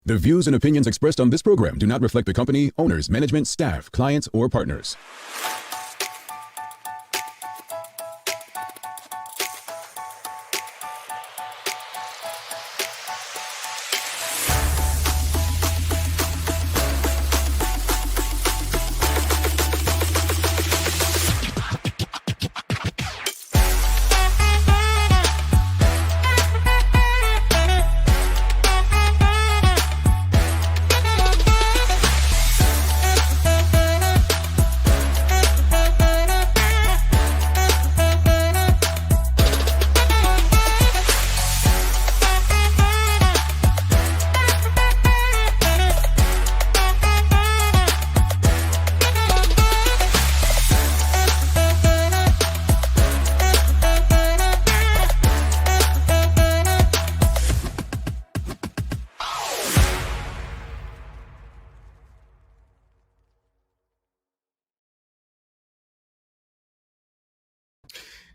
The views and opinions expressed on this program do not reflect the company, owners, management, staff, clients, or partners.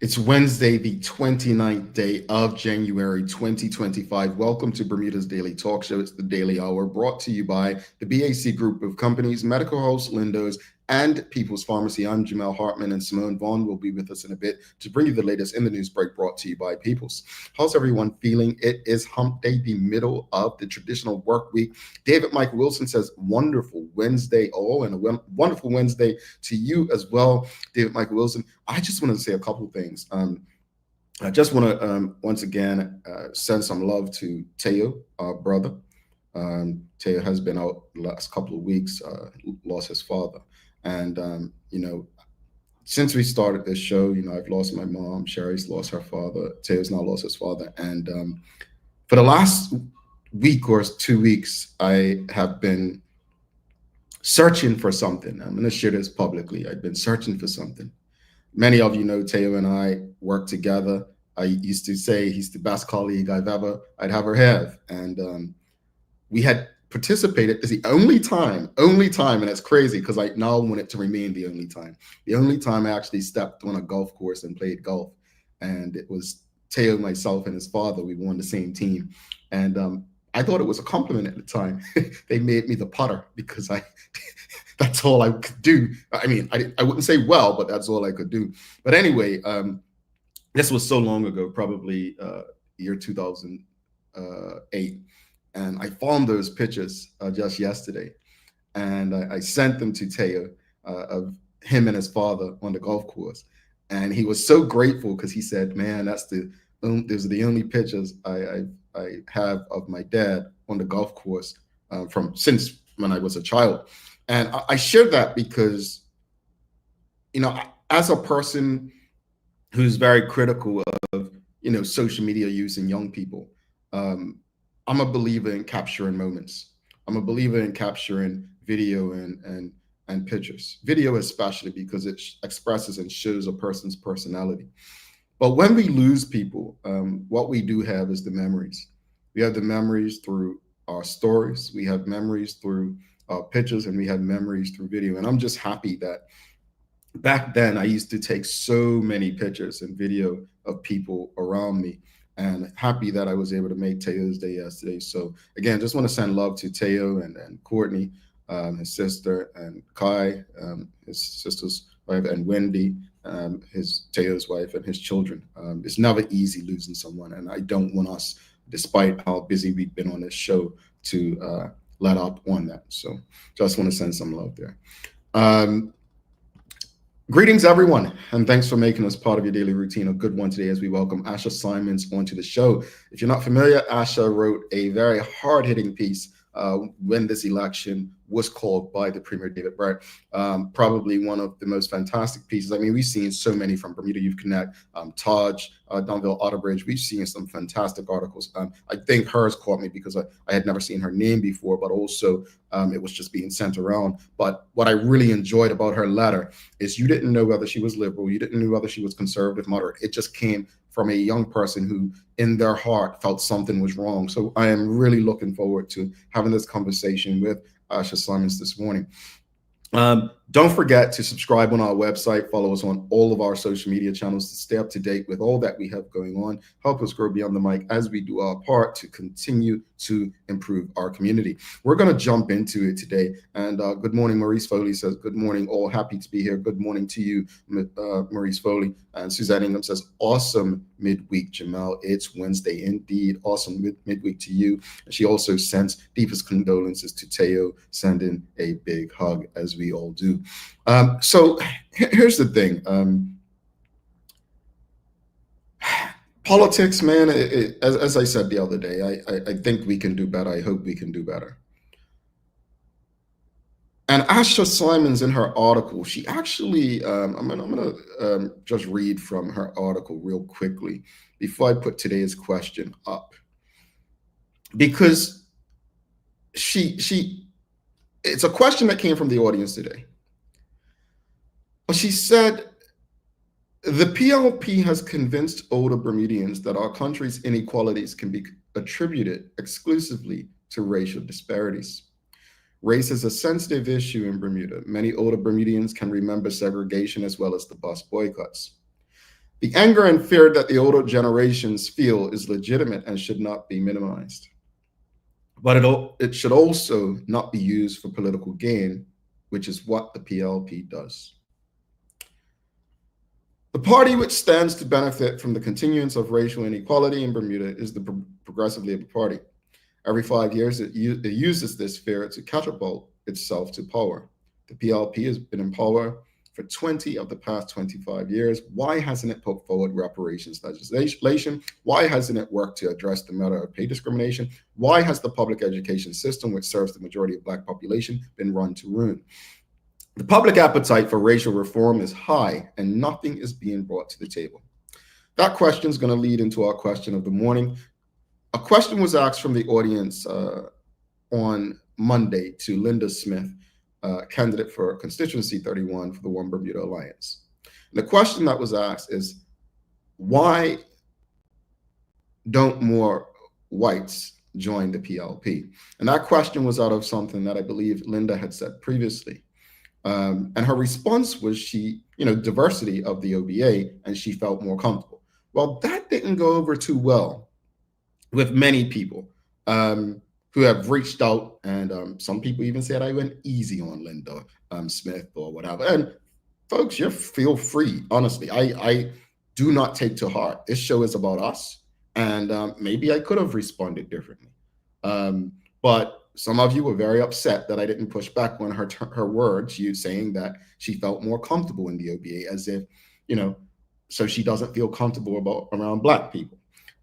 It's Wednesday, the 29th day of January 2025. Welcome to Bermuda's Daily Talk Show. It's the Daily Hour brought to you by the BAC Group of Companies, Medical House, Lindos, and People's Pharmacy. I'm Jamel Hartman, and Simone Vaughn will be with us in a bit to bring you the latest in the news break brought to you by People's. How's everyone feeling? It is hump day, the middle of the traditional work week. David Mike Wilson says, wonderful Wednesday all, and a wonderful Wednesday to you as well, David Mike Wilson. I just want to say a couple of things. I just want to once again send some love to Teo, our brother. Teo has been out the last couple of weeks, lost his father. And, since we started this show, I've lost my mom, Sherry's lost her father, Teo's now lost his father. And for the last week or 2 weeks, I have been searching for something. I'm going to share this publicly. I've been searching for something. Many of you know Teo and I work together. I used to say he's the best colleague I'd ever have. And we had participated. It's the only time, and it's crazy because I now want it to remain the only time I actually stepped on a golf course and played golf. And it was Teo, myself, and his father. We were on the same team. And I thought it was a compliment at the time. They made me the putter because that's all I could do. I mean, I wouldn't say well, but that's all I could do. But anyway, this was so long ago, probably year 2008. And I found those pictures just yesterday. And I sent them to Teo of him and his father on the golf course. And he was so grateful because he said, man, those are the only pictures I have of my dad on the golf course since when I was a child. And I share that because, as a person who's very critical of, social media use in young people, I'm a believer in capturing moments. I'm a believer in capturing video and pictures. Video especially because it expresses and shows a person's personality. But when we lose people, what we do have is the memories. We have the memories through our stories. We have memories through pictures, and we have memories through video. And I'm just happy that back then I used to take so many pictures and video of people around me, and happy that I was able to make Teo's day yesterday. So again, just want to send love to Teo and Courtney, his sister, and Kai, his sister's wife, and Wendy, Teo's wife, and his children. It's never easy losing someone, and I don't want us, despite how busy we've been on this show, to let up on that. So just want to send some love there. Greetings, everyone, and thanks for making us part of your daily routine. A good one today as we welcome Asha Symons onto the show. If you're not familiar, Asha wrote a very hard-hitting piece when this election was called by the Premier David Brett. Probably one of the most fantastic pieces. I mean, we've seen so many from Bermuda Youth Connect, Taj, Donville Otterbridge. We've seen some fantastic articles. I think hers caught me because I had never seen her name before, but also it was just being sent around. But what I really enjoyed about her letter is you didn't know whether she was liberal, you didn't know whether she was conservative, moderate. It just came from a young person who in their heart felt something was wrong. So I am really looking forward to having this conversation with Asha Symons this morning. Don't forget to subscribe on our website, follow us on all of our social media channels to stay up to date with all that we have going on. Help us grow beyond the mic as we do our part to continue to improve our community. We're going to jump into it today. And good morning, Maurice Foley says, good morning, all. Happy to be here. Good morning to you, Maurice Foley. And Suzanne Ingham says, awesome midweek, Jamal. It's Wednesday indeed. Awesome midweek to you. And she also sends deepest condolences to Teo, sending a big hug, as we all do. So here's the thing. Politics, man, as I said the other day, I think we can do better. I hope we can do better. And Asha Symons, in her article, she actually, I'm going to just read from her article real quickly before I put today's question up. Because it's a question that came from the audience today. She said, the PLP has convinced older Bermudians that our country's inequalities can be attributed exclusively to racial disparities. Race is a sensitive issue in Bermuda. Many older Bermudians can remember segregation as well as the bus boycotts. The anger and fear that the older generations feel is legitimate and should not be minimized. But it should also not be used for political gain, which is what the PLP does. The party which stands to benefit from the continuance of racial inequality in Bermuda is the Progressive Labour Party. Every 5 years, it uses this fear to catapult itself to power. The PLP has been in power for 20 of the past 25 years. Why hasn't it put forward reparations legislation? Why hasn't it worked to address the matter of pay discrimination? Why has the public education system, which serves the majority of Black population, been run to ruin? The public appetite for racial reform is high, and nothing is being brought to the table. That question is going to lead into our question of the morning. A question was asked from the audience on Monday to Linda Smith, candidate for constituency 31 for the One Bermuda Alliance. And the question that was asked is, why don't more whites join the PLP? And that question was out of something that I believe Linda had said previously. And her response was diversity of the OBA, and she felt more comfortable. Well, that didn't go over too well with many people who have reached out, and some people even said I went easy on Linda Smith or whatever. And folks, you feel free. Honestly, I do not take to heart. This show is about us, and maybe I could have responded differently. But some of you were very upset that I didn't push back on her words, you saying that she felt more comfortable in the OBA, as if, so she doesn't feel comfortable around Black people.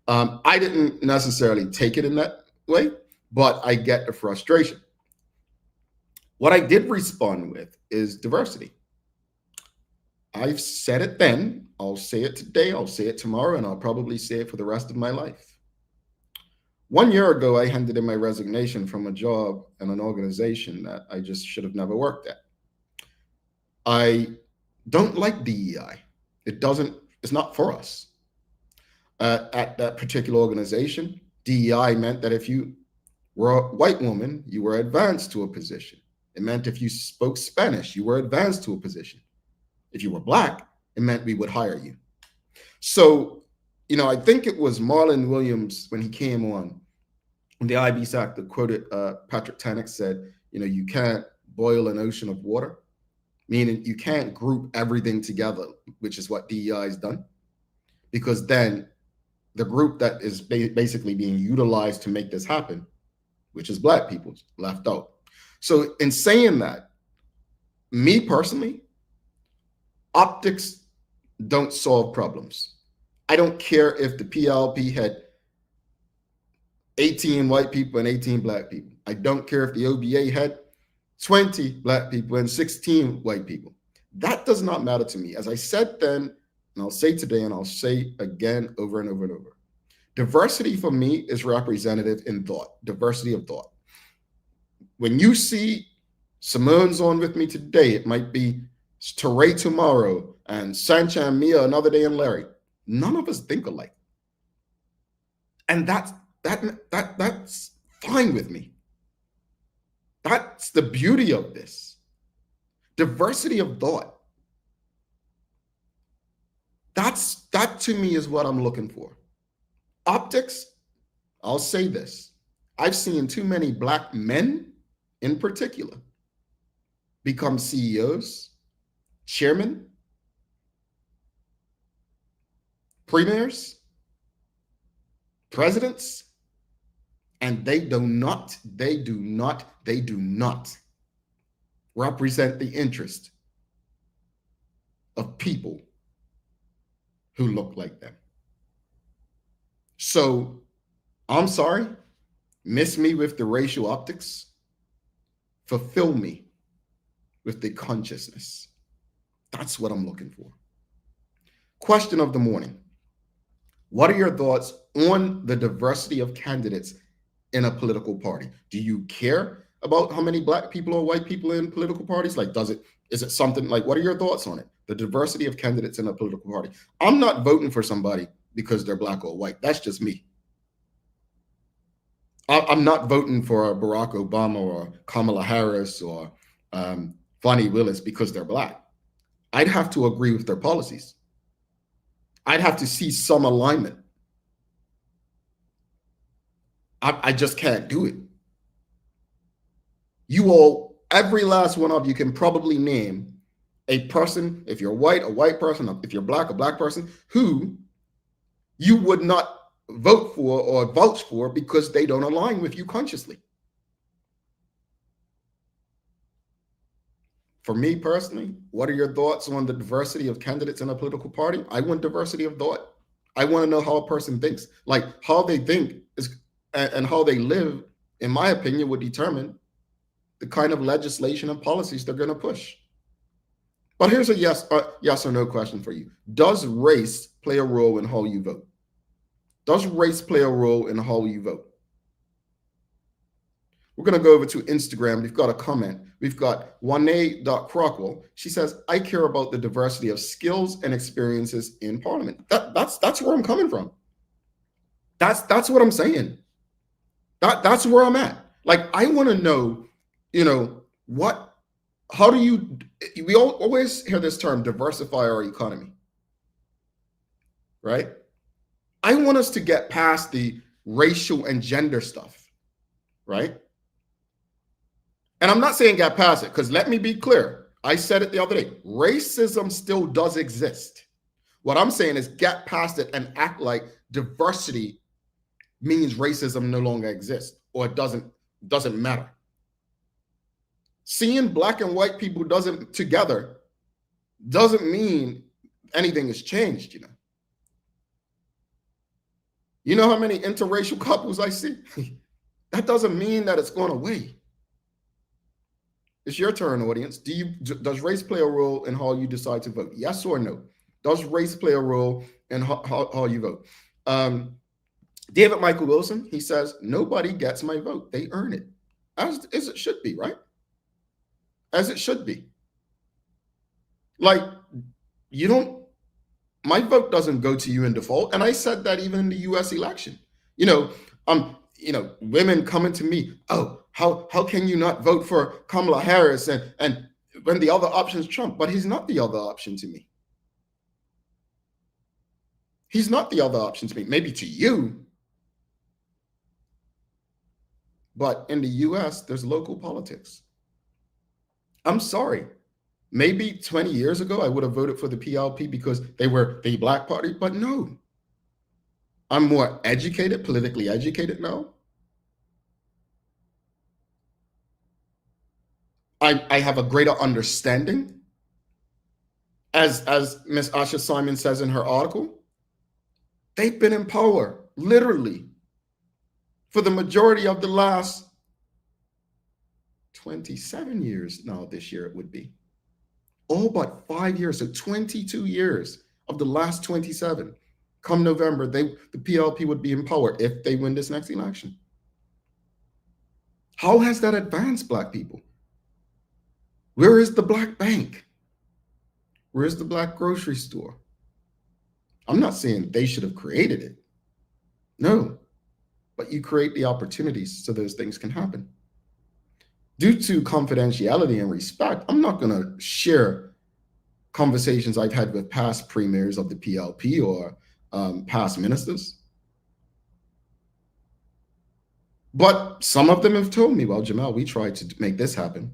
I didn't necessarily take it in that way, but I get the frustration. What I did respond with is diversity. I've said it then, I'll say it today, I'll say it tomorrow, and I'll probably say it for the rest of my life. 1 year ago, I handed in my resignation from a job and an organization that I just should have never worked at. I don't like DEI. It's not for us. At that particular organization, DEI meant that if you were a white woman, you were advanced to a position. It meant if you spoke Spanish, you were advanced to a position. If you were Black, it meant we would hire you. So, I think it was Marlon Williams when he came on the IB's Act that quoted Patrick Tannock said, you can't boil an ocean of water, meaning you can't group everything together, which is what DEI has done, because then the group that is basically being utilized to make this happen, which is Black people, left out. So in saying that, me personally, optics don't solve problems. I don't care if the PLP had 18 white people and 18 Black people. I don't care if the OBA had 20 Black people and 16 white people. That does not matter to me. As I said then, and I'll say today, and I'll say again over and over and over. Diversity for me is representative in thought, diversity of thought. When you see Simone's on with me today, it might be Teray tomorrow, and Sancha and Mia another day, and Larry. None of us think alike. And that's fine with me. That's the beauty of this. Diversity of thought. That to me is what I'm looking for. Optics, I'll say this. I've seen too many Black men in particular become CEOs, chairmen, premiers, presidents, and they do not represent the interest of people who look like them. So I'm sorry, miss me with the racial optics, fulfill me with the consciousness. That's what I'm looking for. Question of the morning. What are your thoughts on the diversity of candidates in a political party? Do you care about how many Black people or white people in political parties? Like, is it something like, what are your thoughts on it? The diversity of candidates in a political party. I'm not voting for somebody because they're Black or white. That's just me. I'm not voting for Barack Obama or Kamala Harris or Fani Willis because they're Black. I'd have to agree with their policies. I'd have to see some alignment. I just can't do it. You all, every last one of you can probably name a person, if you're white, a white person, if you're Black, a Black person, who you would not vote for or vouch for because they don't align with you consciously. For me personally, what are your thoughts on the diversity of candidates in a political party? I want diversity of thought. I want to know how a person thinks. Like, how they think is, and how they live, in my opinion, would determine the kind of legislation and policies they're going to push. But here's a yes or no question for you. Does race play a role in how you vote? Does race play a role in how you vote? We're going to go over to Instagram. We've got a comment. We've got Wane.Crockwell. She says, I care about the diversity of skills and experiences in Parliament. That's where I'm coming from. That's what I'm saying. That's where I'm at. Like, I want to know, how do you, we always hear this term, diversify our economy, right? I want us to get past the racial and gender stuff, right? And I'm not saying get past it, because let me be clear. I said it the other day. Racism still does exist. What I'm saying is get past it and act like diversity means racism no longer exists or it doesn't matter. Seeing Black and white people together doesn't mean anything has changed, You know how many interracial couples I see? That doesn't mean that it's going away. It's your turn, audience. Does race play a role in how you decide to vote? Yes or no? Does race play a role in how you vote? David Michael Wilson, he says, nobody gets my vote. They earn it. As it should be, right? As it should be. Like, my vote doesn't go to you in default. And I said that even in the US election. Women coming to me, oh, how can you not vote for Kamala Harris and when the other option is Trump? But he's not the other option to me. He's not the other option to me. Maybe to you. But in the US, there's local politics. I'm sorry. Maybe 20 years ago, I would have voted for the PLP because they were the Black party, but no. I'm more educated, politically educated now. I have a greater understanding. As Miss Asha Symons says in her article, they've been in power, literally, for the majority of the last 27 years now. This year it would be. All but 5 years, so 22 years of the last 27. Come November, the PLP would be in power if they win this next election. How has that advanced Black people? Where is the Black bank? Where is the Black grocery store? I'm not saying they should have created it. No, but you create the opportunities so those things can happen. Due to confidentiality and respect, I'm not going to share conversations I've had with past premiers of the PLP or past ministers. But some of them have told me, well, Jamal, we tried to make this happen,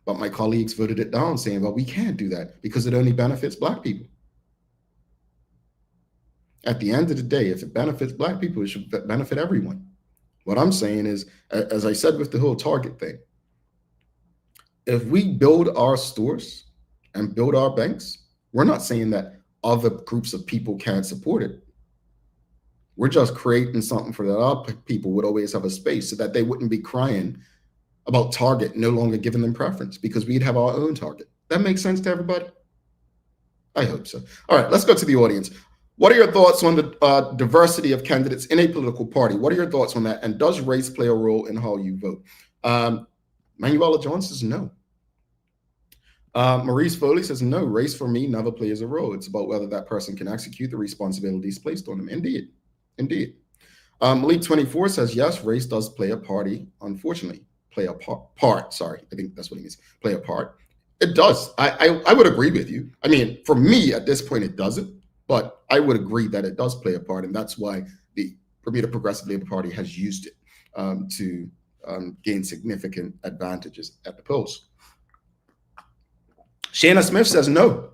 but my colleagues voted it down, saying, well, we can't do that because it only benefits Black people. At the end of the day, if it benefits Black people, it should benefit everyone. What I'm saying is, as I said with the whole Target thing, if we build our stores and build our banks, we're not saying that other groups of people can't support it. We're just creating something for that our people would always have a space so that they wouldn't be crying about Target no longer giving them preference because we'd have our own Target. That makes sense to everybody? I hope so. All right, let's go to the audience. What are your thoughts on the diversity of candidates in a political party? What are your thoughts on that? And does race play a role in how you vote? Manuela Jones says no. Maurice Foley says no, race for me never plays a role. It's about whether that person can execute the responsibilities placed on them. Indeed. Malik 24 says yes, race does play a party, unfortunately. Play a part. Sorry, I think that's what he means. Play a part. It does. I would agree with you. I mean, for me at this point, it doesn't, but I would agree that it does play a part, and that's why the Bermuda Progressive Labor Party has used it to gain significant advantages at the polls. Shayna Smith says no,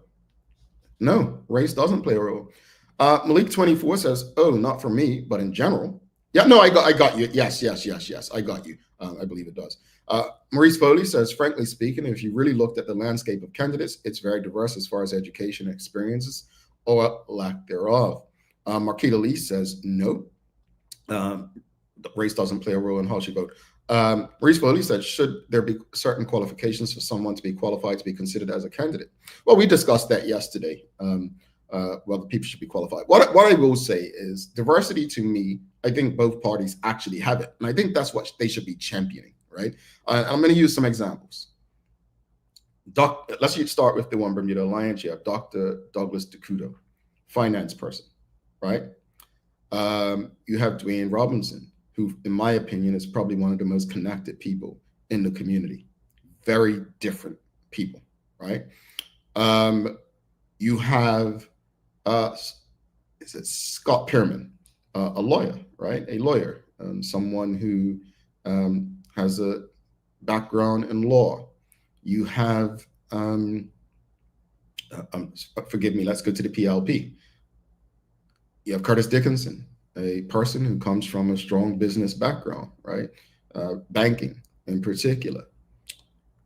race doesn't play a role. Malik 24 says, oh, not for me, but in general. Yeah, no, I got you. Yes, I got you. I believe it does. Maurice Foley says, frankly speaking, if you really looked at the landscape of candidates, it's very diverse as far as education experiences or lack thereof. Marquita Lee says, no, race doesn't play a role in how she vote. Maurice Foley said, should there be certain qualifications for someone to be qualified to be considered as a candidate? Well, we discussed that yesterday. Whether people should be qualified. What I will say is diversity to me, I think both parties actually have it. And I think that's what they should be championing, right? I'm going to use some examples. Let's start with the one Bermuda Alliance. You have Dr. Douglas DeCudo, finance person, right? You have Dwayne Robinson, who, in my opinion, is probably one of the most connected people in the community. Very different people, right? You have is it Scott Pierman, a lawyer, right? A lawyer, someone who has a background in law. You have, forgive me, let's go to the PLP. You have Curtis Dickinson, a person who comes from a strong business background, right? Banking in particular.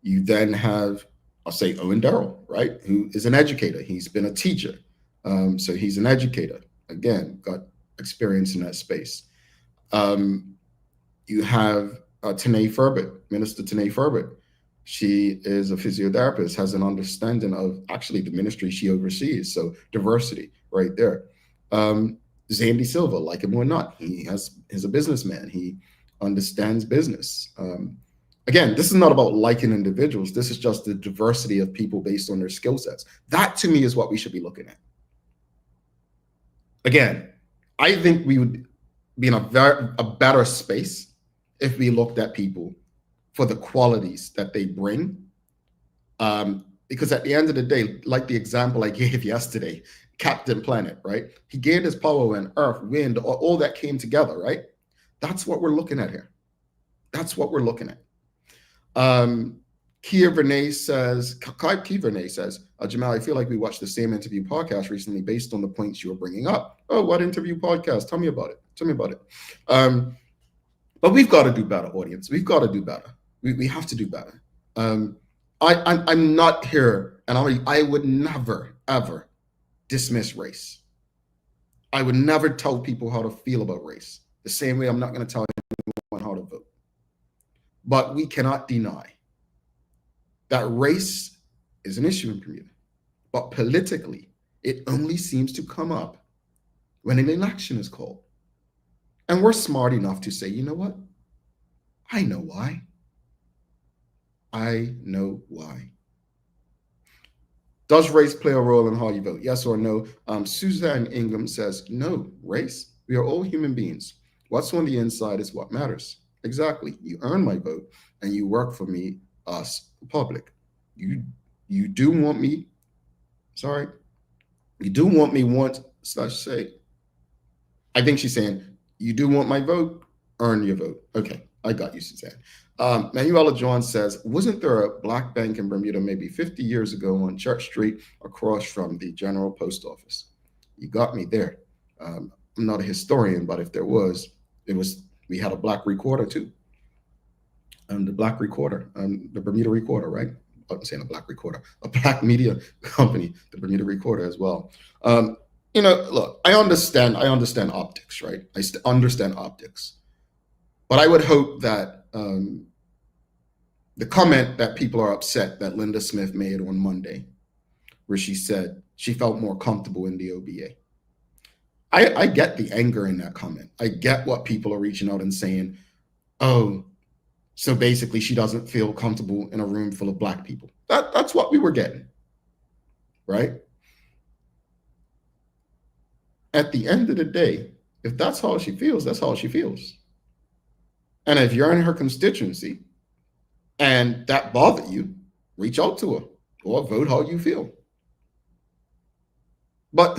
You then have, I'll say Owen Darrell, right? Who is an educator. He's been a teacher. So he's an educator. Again, got experience in that space. You have Tanae Furbert, Minister Tanae Furbert. She is a physiotherapist, has an understanding of actually the ministry she oversees. So diversity right there. Zandy Silva, like him or not, he's a businessman. He understands business. Again, this is not about liking individuals. This is just the diversity of people based on their skill sets. That to me is what we should be looking at. Again, I think we would be in a better space if we looked at people for the qualities that they bring. Because at the end of the day, like the example I gave yesterday, Captain Planet, right? He gained his power when Earth, wind, all that came together, right? That's what we're looking at here. That's what we're looking at. Kia Vernay says, Jamal, I feel like we watched the same interview podcast recently based on the points you were bringing up. Oh, what interview podcast? Tell me about it. But we've got to do better, audience. We've got to do better. We have to do better. I'm not here, and I would never, ever dismiss race. I would never tell people how to feel about race. The same way I'm not going to tell anyone how to vote. But we cannot deny that race is an issue in Bermuda. But politically, it only seems to come up when an election is called. And we're smart enough to say, you know what? I know why. I know why. Does race play a role in how you vote? Yes or no? Suzanne Ingham says, no, race. We are all human beings. What's on the inside is what matters. Exactly. You earn my vote and you work for me, us, the public. You you do want me, sorry, you do want me once slash say. I think she's saying, you do want my vote, earn your vote. Okay, I got you, Suzanne. Manuela John says, wasn't there a black bank in Bermuda maybe 50 years ago on Church Street across from the General Post Office? You got me there. I'm not a historian, but if there was, we had a black recorder too. The black recorder, the Bermuda Recorder, right? I'm saying a black recorder, a black media company, the Bermuda Recorder as well. Look, I understand optics, right? Understand optics, but I would hope that the comment that people are upset that Linda Smith made on Monday, where she said she felt more comfortable in the OBA. I get the anger in that comment. I get what people are reaching out and saying, oh, so basically she doesn't feel comfortable in a room full of black people. That's what we were getting, right? At the end of the day, if that's how she feels, that's how she feels. And if you're in her constituency and that bothered you, reach out to her or vote how you feel. But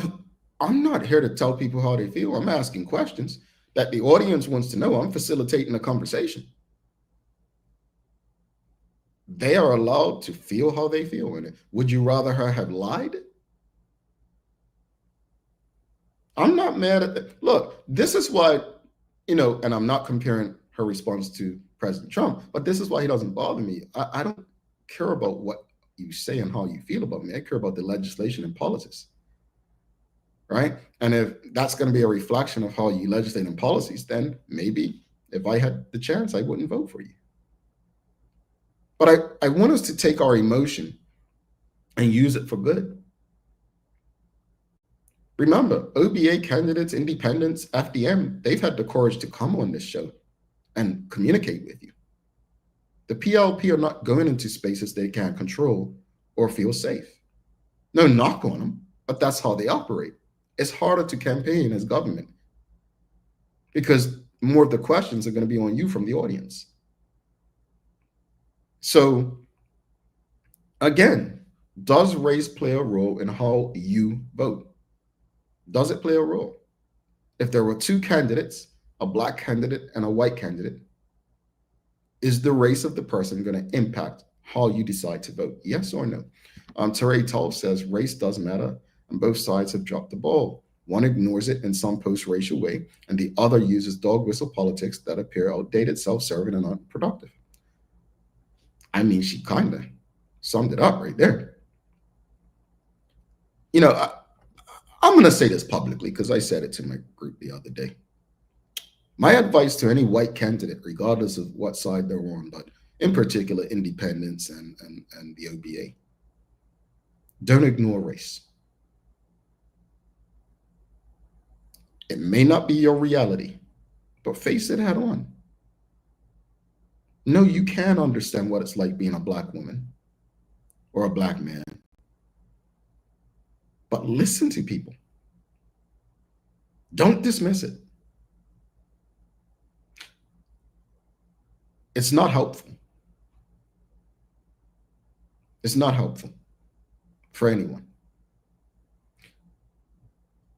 I'm not here to tell people how they feel. I'm asking questions that the audience wants to know. I'm facilitating a conversation. They are allowed to feel how they feel in it. Would you rather her have lied? I'm not mad at that. Look, this is why, and I'm not comparing her response to President Trump, but this is why he doesn't bother me. I don't care about what you say and how you feel about me. I care about the legislation and policies, right? And if that's going to be a reflection of how you legislate and policies, then maybe if I had the chance, I wouldn't vote for you. But I want us to take our emotion and use it for good. Remember, OBA candidates, independents, FDM, they've had the courage to come on this show and communicate with you. The PLP are not going into spaces they can't control or feel safe. No knock on them, but that's how they operate. It's harder to campaign as government because more of the questions are going to be on you from the audience. So again, does race play a role in how you vote? Does it play a role? If there were two candidates, a black candidate and a white candidate, is the race of the person going to impact how you decide to vote? Yes or no? Teray Tolf says race does matter and both sides have dropped the ball. One ignores it in some post-racial way and the other uses dog whistle politics that appear outdated, self-serving, and unproductive. I mean, she kind of summed it up right there. I'm going to say this publicly because I said it to my group the other day. My advice to any white candidate, regardless of what side they're on, but in particular, independents and the OBA, don't ignore race. It may not be your reality, but face it head on. No, you can understand what it's like being a black woman or a black man. But listen to people. Don't dismiss it. It's not helpful. It's not helpful for anyone.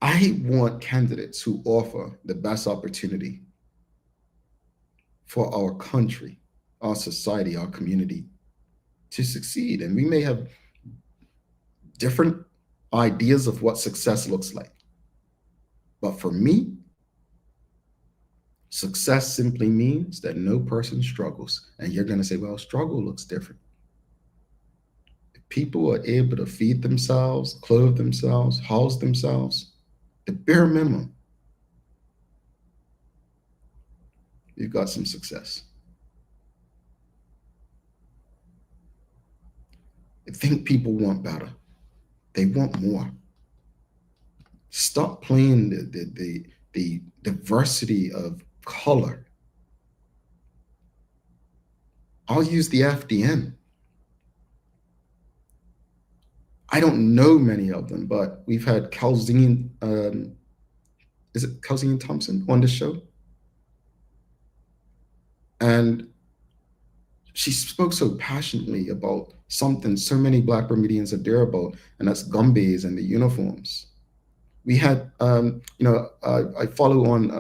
I want candidates who offer the best opportunity for our country, our society, our community to succeed. And we may have different ideas of what success looks like. But for me, success simply means that no person struggles. And you're going to say, well, struggle looks different. If people are able to feed themselves, clothe themselves, house themselves, the bare minimum, you've got some success. I think people want better. They want more. Stop playing the diversity of color. I'll use the FDN. I don't know many of them, but we've had Calzine, is it Calzine Thompson on the show? And she spoke so passionately about something so many Black Bermudians are dear about, and that's Gumbies and the uniforms. We had, I follow on,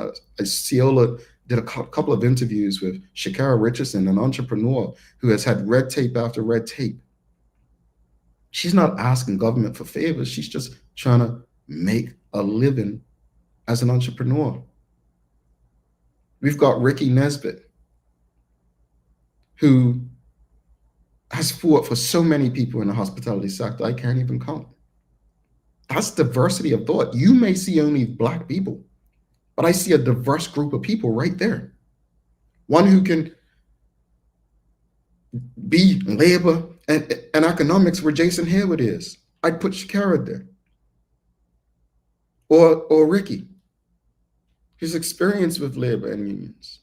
Ciola did a couple of interviews with Shakara Richardson, an entrepreneur who has had red tape after red tape. She's not asking government for favors. She's just trying to make a living as an entrepreneur. We've got Ricky Nesbitt, who has fought for so many people in the hospitality sector, I can't even count. That's diversity of thought. You may see only Black people, but I see a diverse group of people right there. One who can be labor and economics where Jason Hayward is. I'd put Shakara there. Or Ricky, his experience with labor and unions.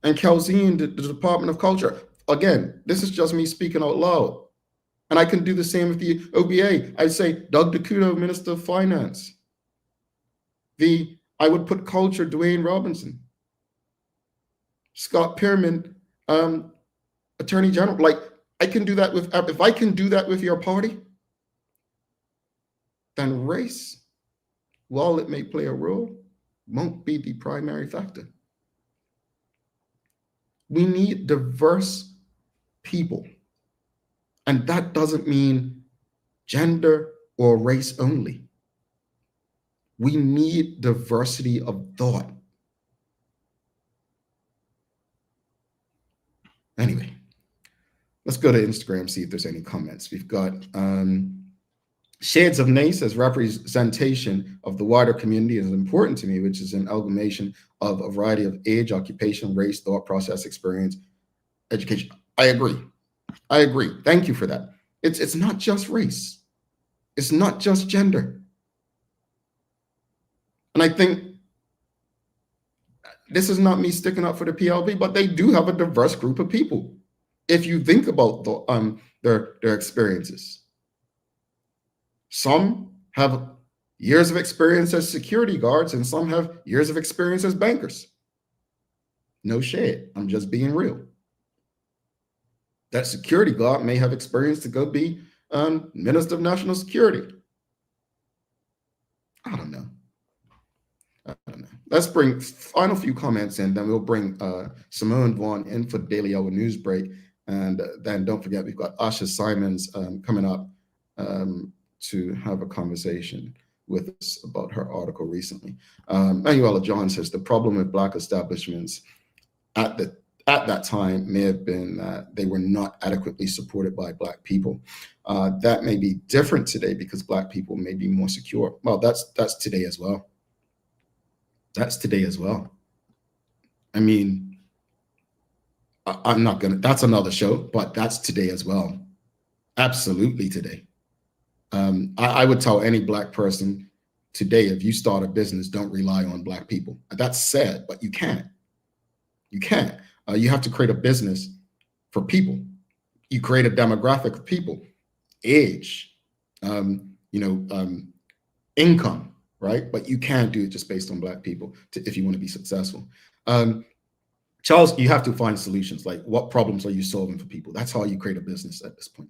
And Calzine, the Department of Culture. Again, this is just me speaking out loud. And I can do the same with the OBA. I'd say Doug DeCuto, Minister of Finance. I would put culture, Dwayne Robinson. Scott Pierman, Attorney General. Like, I can do that with, if I can do that with your party, then race, while it may play a role, won't be the primary factor. We need diverse people. And that doesn't mean gender or race only. We need diversity of thought. Anyway, let's go to Instagram, see if there's any comments. We've got Shades of Nace as representation of the wider community is important to me, which is an amalgamation of a variety of age, occupation, race, thought process, experience, education. I agree. Thank you for that. It's not just race. It's not just gender. And I think this is not me sticking up for the PLB, but they do have a diverse group of people. If you think about their experiences, some have years of experience as security guards, and some have years of experience as bankers. No shade. I'm just being real. That security guard may have experience to go be Minister of National Security. I don't know. Let's bring final few comments in, then we'll bring Simone Vaughn in for the Daily Hour News Break. And then don't forget, we've got Asha Symons coming up to have a conversation with us about her article recently. Manuela John says the problem with Black establishments at that time may have been that they were not adequately supported by Black people. That may be different today because Black people may be more secure. Well, that's today as well. That's today as well. I mean, I'm not gonna, that's another show, but that's today as well. Absolutely today. I would tell any Black person today, if you start a business, don't rely on Black people. That's sad, but you can't. You can't. You have to create a business for people. You create a demographic of people, age, income, right? But you can't do it just based on Black people if you want to be successful. Charles, you have to find solutions. Like, what problems are you solving for people? That's how you create a business at this point.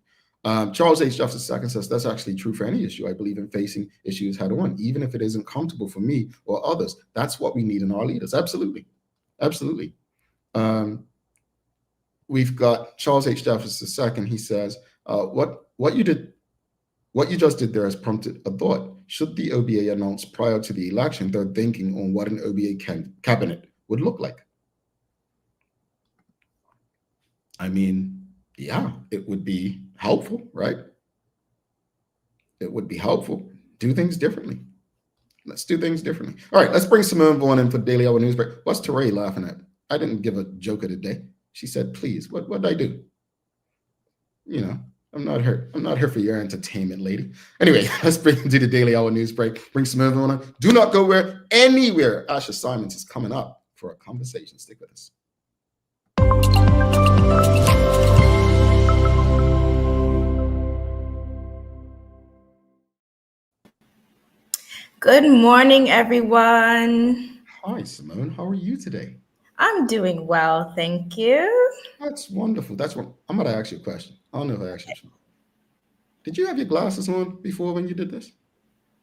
Charles H. Justice II says, that's actually true for any issue. I believe in facing issues head on, even if it isn't comfortable for me or others. That's what we need in our leaders. Absolutely. Absolutely. We've got Charles H. Justice II. He says, what you just did there has prompted a thought. Should the OBA announce prior to the election their thinking on what an OBA cabinet would look like? I mean, yeah, it would be helpful, right? It would be helpful. Do things differently. Let's do things differently. All right, let's bring Simone Vaughn in for Daily Hour News Break. What's Teray laughing at? I didn't give a joke of the day. She said, please, what did I do? You know, I'm not here for your entertainment, lady. Anyway, let's bring to the Daily Hour News Break. Bring Simone Vaughn on. Do not go anywhere. Asha Symons is coming up for a conversation. Stick with us. Good morning, everyone. Hi, Simone. How are you today? I'm doing well, thank you. That's wonderful. That's what I'm going to ask you a question. I don't know if I asked you. Did you have your glasses on before when you did this?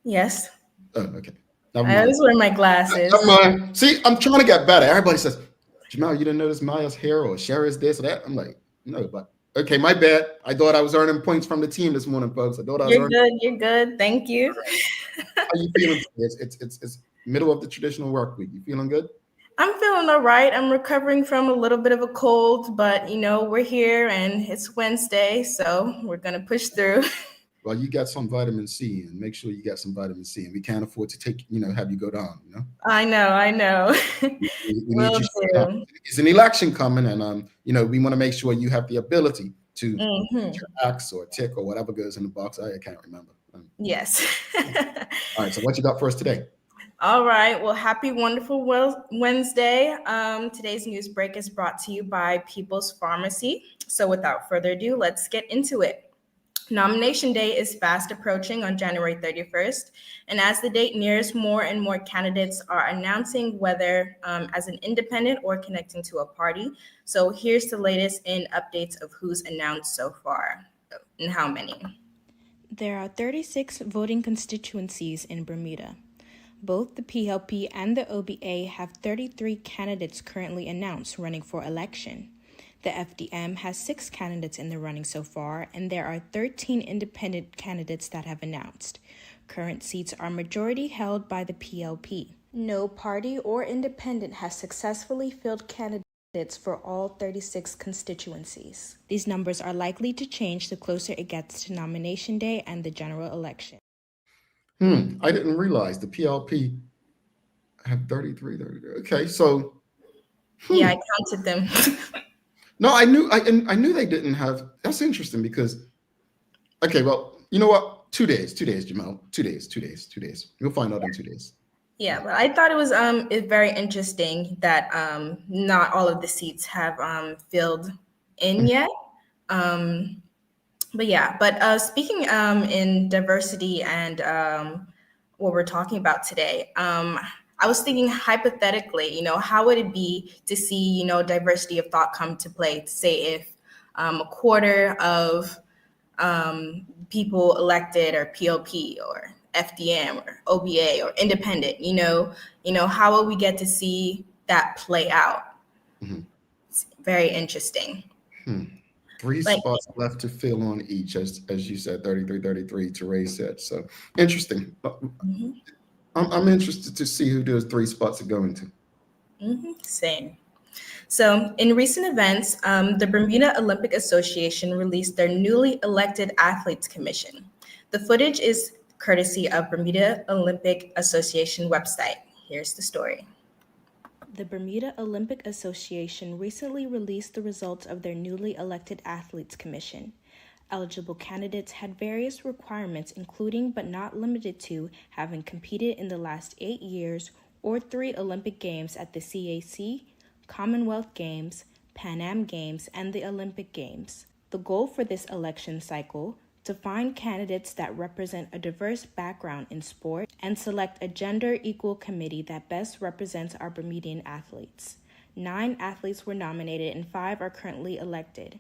Yes, Oh, okay. Never I mind. always wear my glasses. Never mind. See, I'm trying to get better. Everybody says, Jamal, you didn't notice Maya's hair or Sherry's this or that. I'm like, no, but okay, my bad. I thought I was earning points from the team this morning, folks. I thought I was You're earning. good, you're good, thank you. How you feeling today? It's middle of the traditional work week. You feeling good? I'm feeling all right. I'm recovering from a little bit of a cold, but we're here and it's Wednesday, so we're gonna push through. Well, you got some vitamin C, and make sure you got some vitamin C. And we can't afford to take, have you go down. I know. We need Will you shut down. do. It's an election coming, and we want to make sure you have the ability to Hmm. X or tick or whatever goes in the box. I can't remember. Yes. All right. So what you got for us today? All right. Well, happy wonderful Wednesday. Today's news break is brought to you by People's Pharmacy. So without further ado, let's get into it. Nomination day is fast approaching on January 31st. And as the date nears, more and more candidates are announcing whether as an independent or connecting to a party. So here's the latest in updates of who's announced so far and how many. There are 36 voting constituencies in Bermuda. Both the PLP and the OBA have 33 candidates currently announced running for election. The FDM has 6 candidates in the running so far, and there are 13 independent candidates that have announced. Current seats are majority held by the PLP. No party or independent has successfully filled candidates for all 36 constituencies. These numbers are likely to change the closer it gets to nomination day and the general election. I didn't realize the PLP have 33. Okay, so Yeah, I counted them. no, I knew they didn't have. That's interesting because okay, well, you know what? 2 days, Jamal. 2 days. You'll find out in 2 days. Yeah, but I thought it was very interesting that not all of the seats have filled in yet. But speaking in diversity and what we're talking about today, I was thinking hypothetically, how would it be to see, diversity of thought come to play? Say if a quarter of people elected or PLP or FDM or OBA or independent, how will we get to see that play out? Mm-hmm. It's very interesting. 3 Like, spots left to fill on each, as you said, 33. Teray said. So interesting. I'm interested to see who those 3 spots are going to. same. So, in recent events, the Bermuda Olympic Association released their newly elected Athletes Commission. The footage is courtesy of Bermuda Olympic Association website. Here's the story. The Bermuda Olympic Association recently released the results of their newly elected Athletes Commission. Eligible candidates had various requirements, including but not limited to having competed in the last 8 years or 3 Olympic Games at the CAC, Commonwealth Games, Pan Am Games, and the Olympic Games. The goal for this election cycle: to find candidates that represent a diverse background in sport and select a gender-equal committee that best represents our Bermudian athletes. 9 athletes were nominated and 5 are currently elected.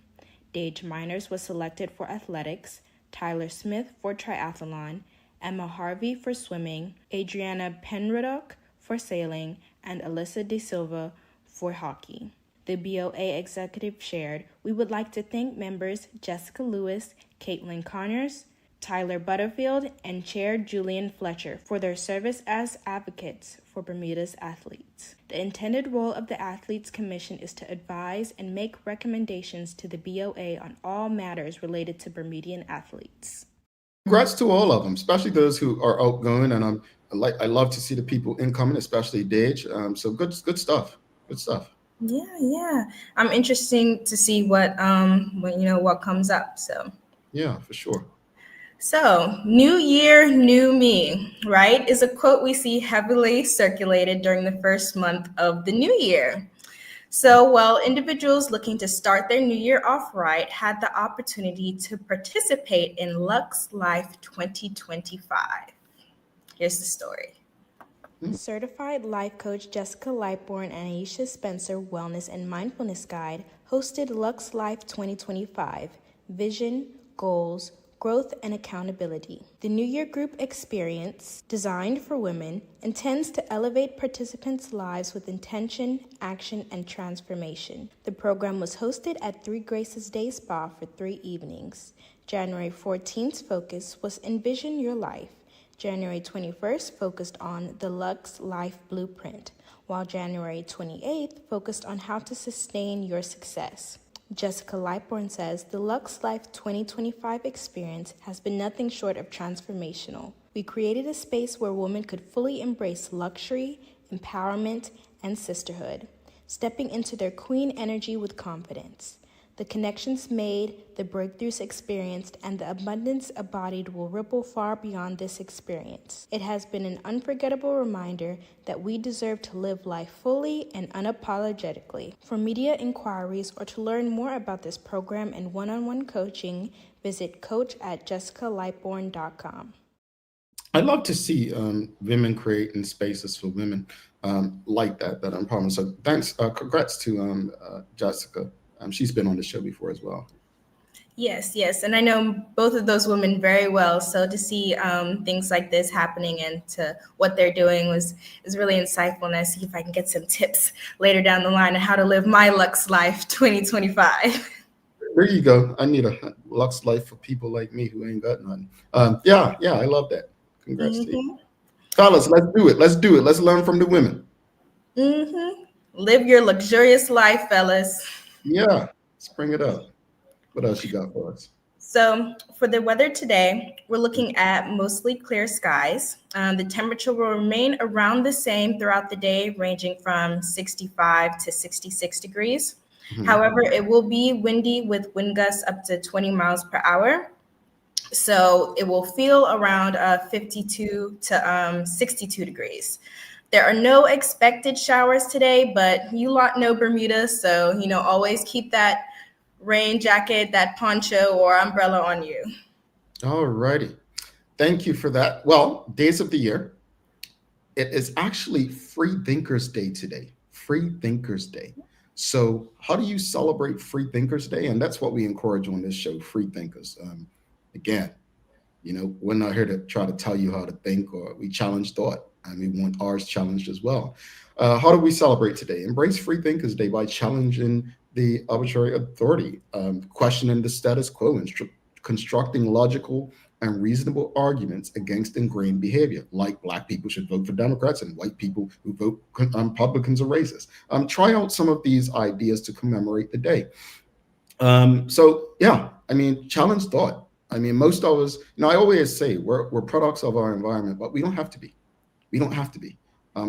Dage Miners was selected for athletics, Tyler Smith for triathlon, Emma Harvey for swimming, Adriana Penradock for sailing, and Alyssa De Silva for hockey. The BOA executive shared, "We would like to thank members Jessica Lewis, Caitlin Connors, Tyler Butterfield, and Chair Julian Fletcher for their service as advocates for Bermuda's athletes." The intended role of the Athletes Commission is to advise and make recommendations to the BOA on all matters related to Bermudian athletes. Congrats to all of them, especially those who are outgoing, and I love to see the people incoming, especially Dage. So good stuff. Good stuff. Yeah. I'm interesting to see what comes up. So yeah, for sure. So, new year, new me, right, is a quote we see heavily circulated during the first month of the new year. So, well, individuals looking to start their new year off right had the opportunity to participate in Lux Life 2025. Here's the story. Certified life coach Jessica Lightbourne and Aisha Spencer Wellness and Mindfulness Guide hosted Lux Life 2025 Vision, Goals, Growth, and Accountability. The New Year group experience, designed for women, intends to elevate participants' lives with intention, action, and transformation. The program was hosted at Three Graces Day Spa for 3 evenings. January 14th's focus was Envision Your Life. January 21st focused on the Lux Life Blueprint, while January 28th focused on how to sustain your success. Jessica Lightbourne says the Lux Life 2025 experience has been nothing short of transformational. We created a space where women could fully embrace luxury, empowerment, and sisterhood, stepping into their queen energy with confidence. The connections made, the breakthroughs experienced, and the abundance embodied will ripple far beyond this experience. It has been an unforgettable reminder that we deserve to live life fully and unapologetically. For media inquiries or to learn more about this program and one-on-one coaching, visit coach@jessicalightbourne.com. I love to see women creating spaces for women like that I'm proud of. So thanks, congrats to Jessica. She's been on the show before as well. Yes, and I know both of those women very well. So to see things like this happening and to what they're doing is really insightful. And I see if I can get some tips later down the line on how to live my Lux Life 2025. There you go. I need a Lux Life for people like me who ain't got none. Yeah, I love that. Congrats to you. Fellas, let's do it. Let's learn from the women. Live your luxurious life, fellas. Yeah, let's bring it up. What else you got for us? So for the weather today, we're looking at mostly clear skies. The temperature will remain around the same throughout the day, ranging from 65 to 66 degrees. However, it will be windy with wind gusts up to 20 miles per hour. So it will feel around 52 to 62 degrees. There are no expected showers today, but you lot know Bermuda, so always keep that rain jacket, that poncho or umbrella on you. All righty. Thank you for that. Well, days of the year. It is actually Free Thinkers Day today. Free Thinkers Day. So how do you celebrate Free Thinkers Day? And that's what we encourage on this show, Free Thinkers. Again, we're not here to try to tell you how to think, or we challenge thought, and we want ours challenged as well. How do we celebrate today? Embrace Free Thinkers Day by challenging the arbitrary authority, questioning the status quo, and constructing logical and reasonable arguments against ingrained behavior, like Black people should vote for Democrats and white people who vote Republicans are racist. Try out some of these ideas to commemorate the day. Challenge thought. Most of us, I always say we're products of our environment, but we don't have to be.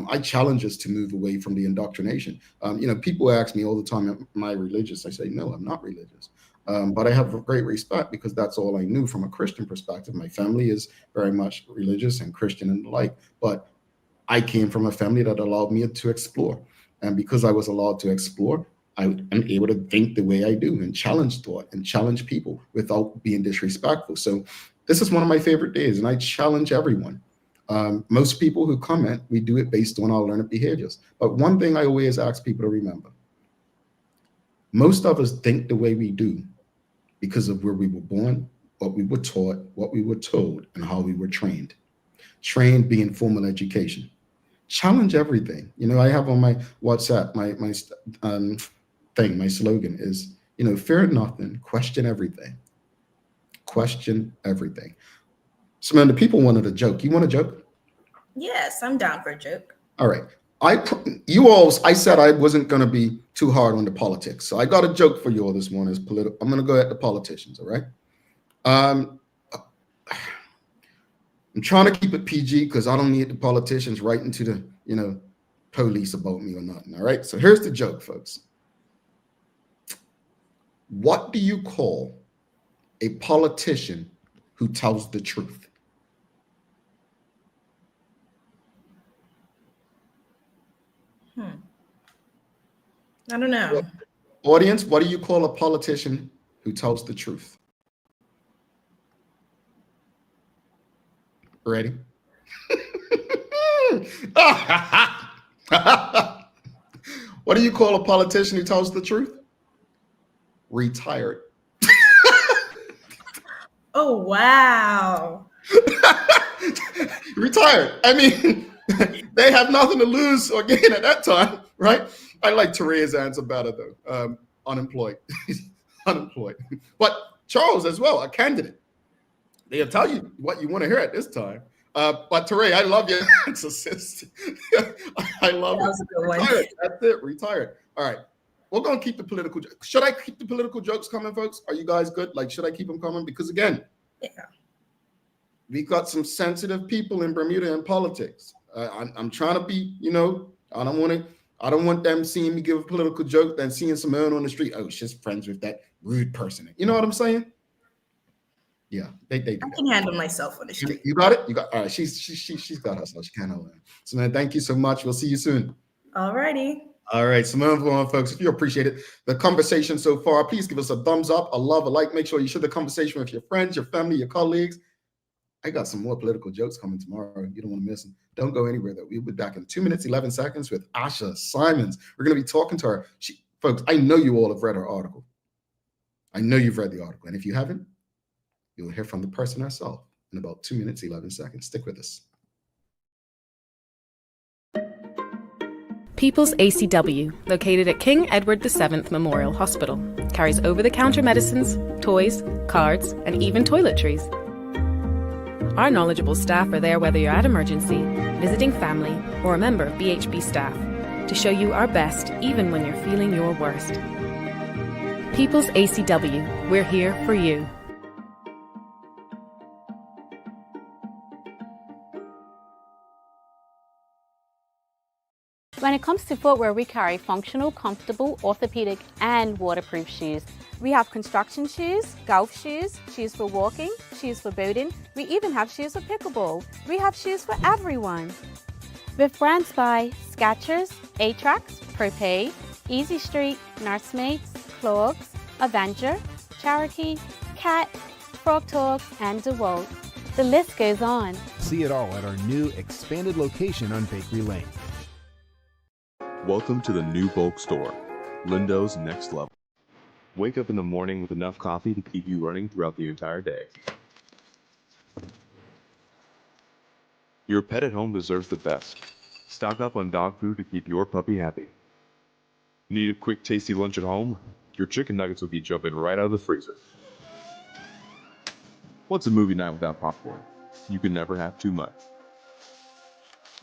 I challenge us to move away from the indoctrination. People ask me all the time, am I religious? I say, no, I'm not religious. But I have great respect because that's all I knew from a Christian perspective. My family is very much religious and Christian and the like, but I came from a family that allowed me to explore. And because I was allowed to explore, I am able to think the way I do and challenge thought and challenge people without being disrespectful. So this is one of my favorite days, and I challenge everyone. Most people who comment, we do it based on our learned behaviors. But one thing I always ask people to remember, most of us think the way we do because of where we were born, what we were taught, what we were told, and how we were trained. Trained being formal education. Challenge everything. I have on my WhatsApp, my slogan is, fear nothing, question everything. Question everything. Samantha, people wanted a joke. You want a joke? Yes, I'm down for a joke. All right. I said I wasn't going to be too hard on the politics. So I got a joke for you all this morning. I'm going to go at the politicians. All right. I'm trying to keep it PG because I don't need the politicians writing to the, police about me or nothing. All right. So here's the joke, folks. What do you call a politician who tells the truth? I don't know. Audience, what do you call a politician who tells the truth? Ready? What do you call a politician who tells the truth? Retired. Oh, wow. Retired. I mean, they have nothing to lose or gain at that time, right? I like Terea's answer better though. Unemployed. Unemployed. But Charles as well, a candidate. They'll tell you what you want to hear at this time. But Terea, I love your answer, sis. I love That was a good one. Retired. That's it. Retired. All right. We're gonna keep the political. Should I keep the political jokes coming, folks? Are you guys good? Like, should I keep them coming? Because again, Yeah. we got some sensitive people in Bermuda in politics. I'm trying to be, I don't want them seeing me give a political joke, then seeing Simone on the street. Oh, she's friends with that rude person. You know what I'm saying? Yeah, they do. I can handle myself on the street. You got it. You got. All right. She's got herself. She can't hold it. Simone, thank you so much. We'll see you soon. All righty. All right, Simone, folks, if you appreciated the conversation so far, please give us a thumbs up, a love, a like. Make sure you share the conversation with your friends, your family, your colleagues. I got some more political jokes coming tomorrow. You don't want to miss them. Don't go anywhere, though. We'll be back in 2 minutes, 11 seconds with Asha Symons. We're going to be talking to her. Folks, I know you all have read her article. I know you've read the article. And if you haven't, you'll hear from the person herself in about 2 minutes, 11 seconds. Stick with us. People's ACW, located at King Edward VII Memorial Hospital, carries over-the-counter medicines, toys, cards, and even toiletries. Our knowledgeable staff are there whether you're at emergency, visiting family, or a member of BHB staff, to show you our best even when you're feeling your worst. People's ACW, we're here for you. When it comes to footwear, we carry functional, comfortable, orthopedic and waterproof shoes. We have construction shoes, golf shoes, shoes for walking, shoes for boating. We even have shoes for pickleball. We have shoes for everyone. With brands by Skechers, Atrax, Propay, Easy Street, Nursemates, Clogs, Avenger, Cherokee, Cat, Frog Talk and DeWalt. The list goes on. See it all at our new expanded location on Bakery Lane. Welcome to the new bulk store, Lindo's Next Level. Wake up in the morning with enough coffee to keep you running throughout the entire day. Your pet at home deserves the best. Stock up on dog food to keep your puppy happy. Need a quick tasty lunch at home? Your chicken nuggets will be jumping right out of the freezer. What's a movie night without popcorn? You can never have too much.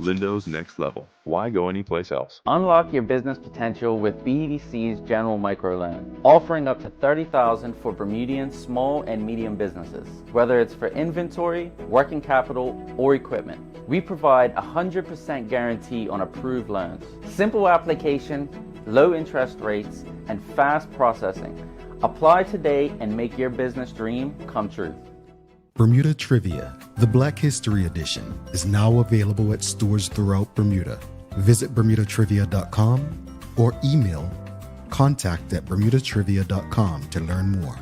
Lindo's Next Level. Why go anyplace else? Unlock your business potential with BDC's General Microloan, offering up to $30,000 for Bermudian small and medium businesses. Whether it's for inventory, working capital, or equipment, we provide 100% guarantee on approved loans. Simple application, low interest rates, and fast processing. Apply today and make your business dream come true. Bermuda Trivia, the Black History Edition, is now available at stores throughout Bermuda. Visit bermudatrivia.com or email contact@bermudatrivia.com to learn more.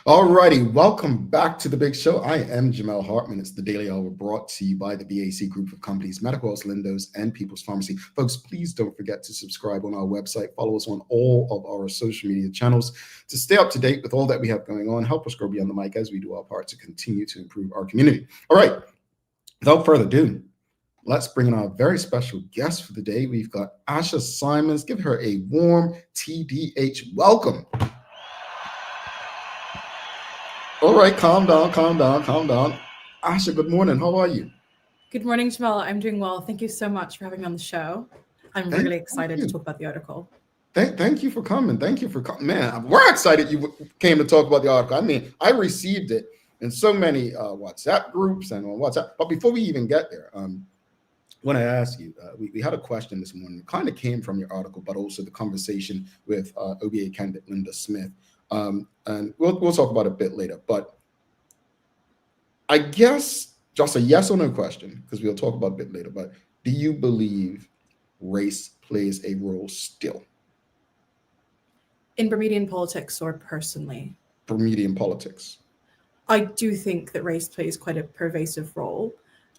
All righty, welcome back to the big show. I am Jamel Hartman. It's the Daily Hour brought to you by the BAC Group of Companies, Medical House, Lindo's, and People's Pharmacy. Folks, please don't forget to subscribe on our website. Follow us on all of our social media channels to stay up to date with all that we have going on. Help us grow beyond the mic as we do our part to continue to improve our community. All right, without further ado, let's bring in our very special guest for the day. We've got Asha Symons. Give her a warm TDH welcome. All right, calm down. Asha, good morning. How are you? Good morning, Jamel. I'm doing well. Thank you so much for having me on the show. I'm really excited to talk about the article. Thank you for coming. Man, we're excited you came to talk about the article. I mean, I received it in so many WhatsApp groups and on WhatsApp. But before we even get there, when I asked you, we had a question this morning. It kind of came from your article, but also the conversation with OBA candidate Linda Smith. And we'll talk about it a bit later. But I guess just a yes or no question, because we'll talk about it a bit later. But do you believe race plays a role still? In Bermudian politics or personally? Bermudian politics. I do think that race plays quite a pervasive role.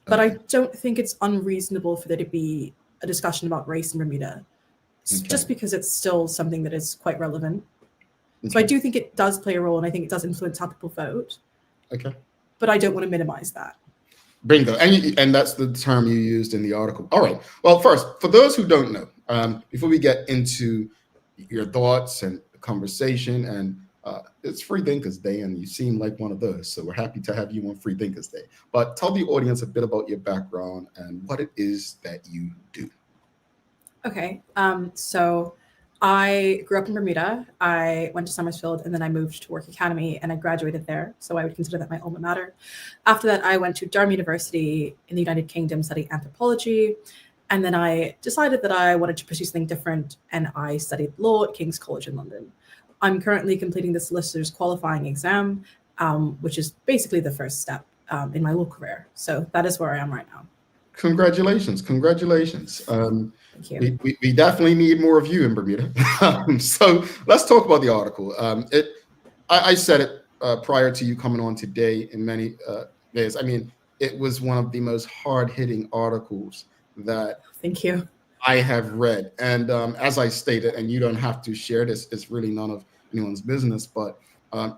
but I don't think it's unreasonable for there to be a discussion about race in Bermuda, just because it's still something that is quite relevant. So I do think it does play a role, and I think it does influence how people vote. Okay. But I don't want to minimize that. Bingo. And that's the term you used in the article. All right. Well, first, for those who don't know, before we get into your thoughts and the conversation, and it's Free Thinkers Day, and you seem like one of those. So we're happy to have you on Free Thinkers Day. But tell the audience a bit about your background and what it is that you do. Okay. So I grew up in Bermuda. I went to Summersfield, and then I moved to Work Academy, and I graduated there. So I would consider that my alma mater. After that, I went to Durham University in the United Kingdom, studying anthropology. And then I decided that I wanted to pursue something different, and I studied law at King's College in London. I'm currently completing the solicitor's qualifying exam, which is basically the first step in my law career. So that is where I am right now. Congratulations. Congratulations. Thank you. We definitely need more of you in Bermuda. So let's talk about the article. I said it prior to you coming on today in many ways. I mean, it was one of the most hard-hitting articles that Thank you. I have read. And as I stated, and you don't have to share this, it's really none of anyone's business, but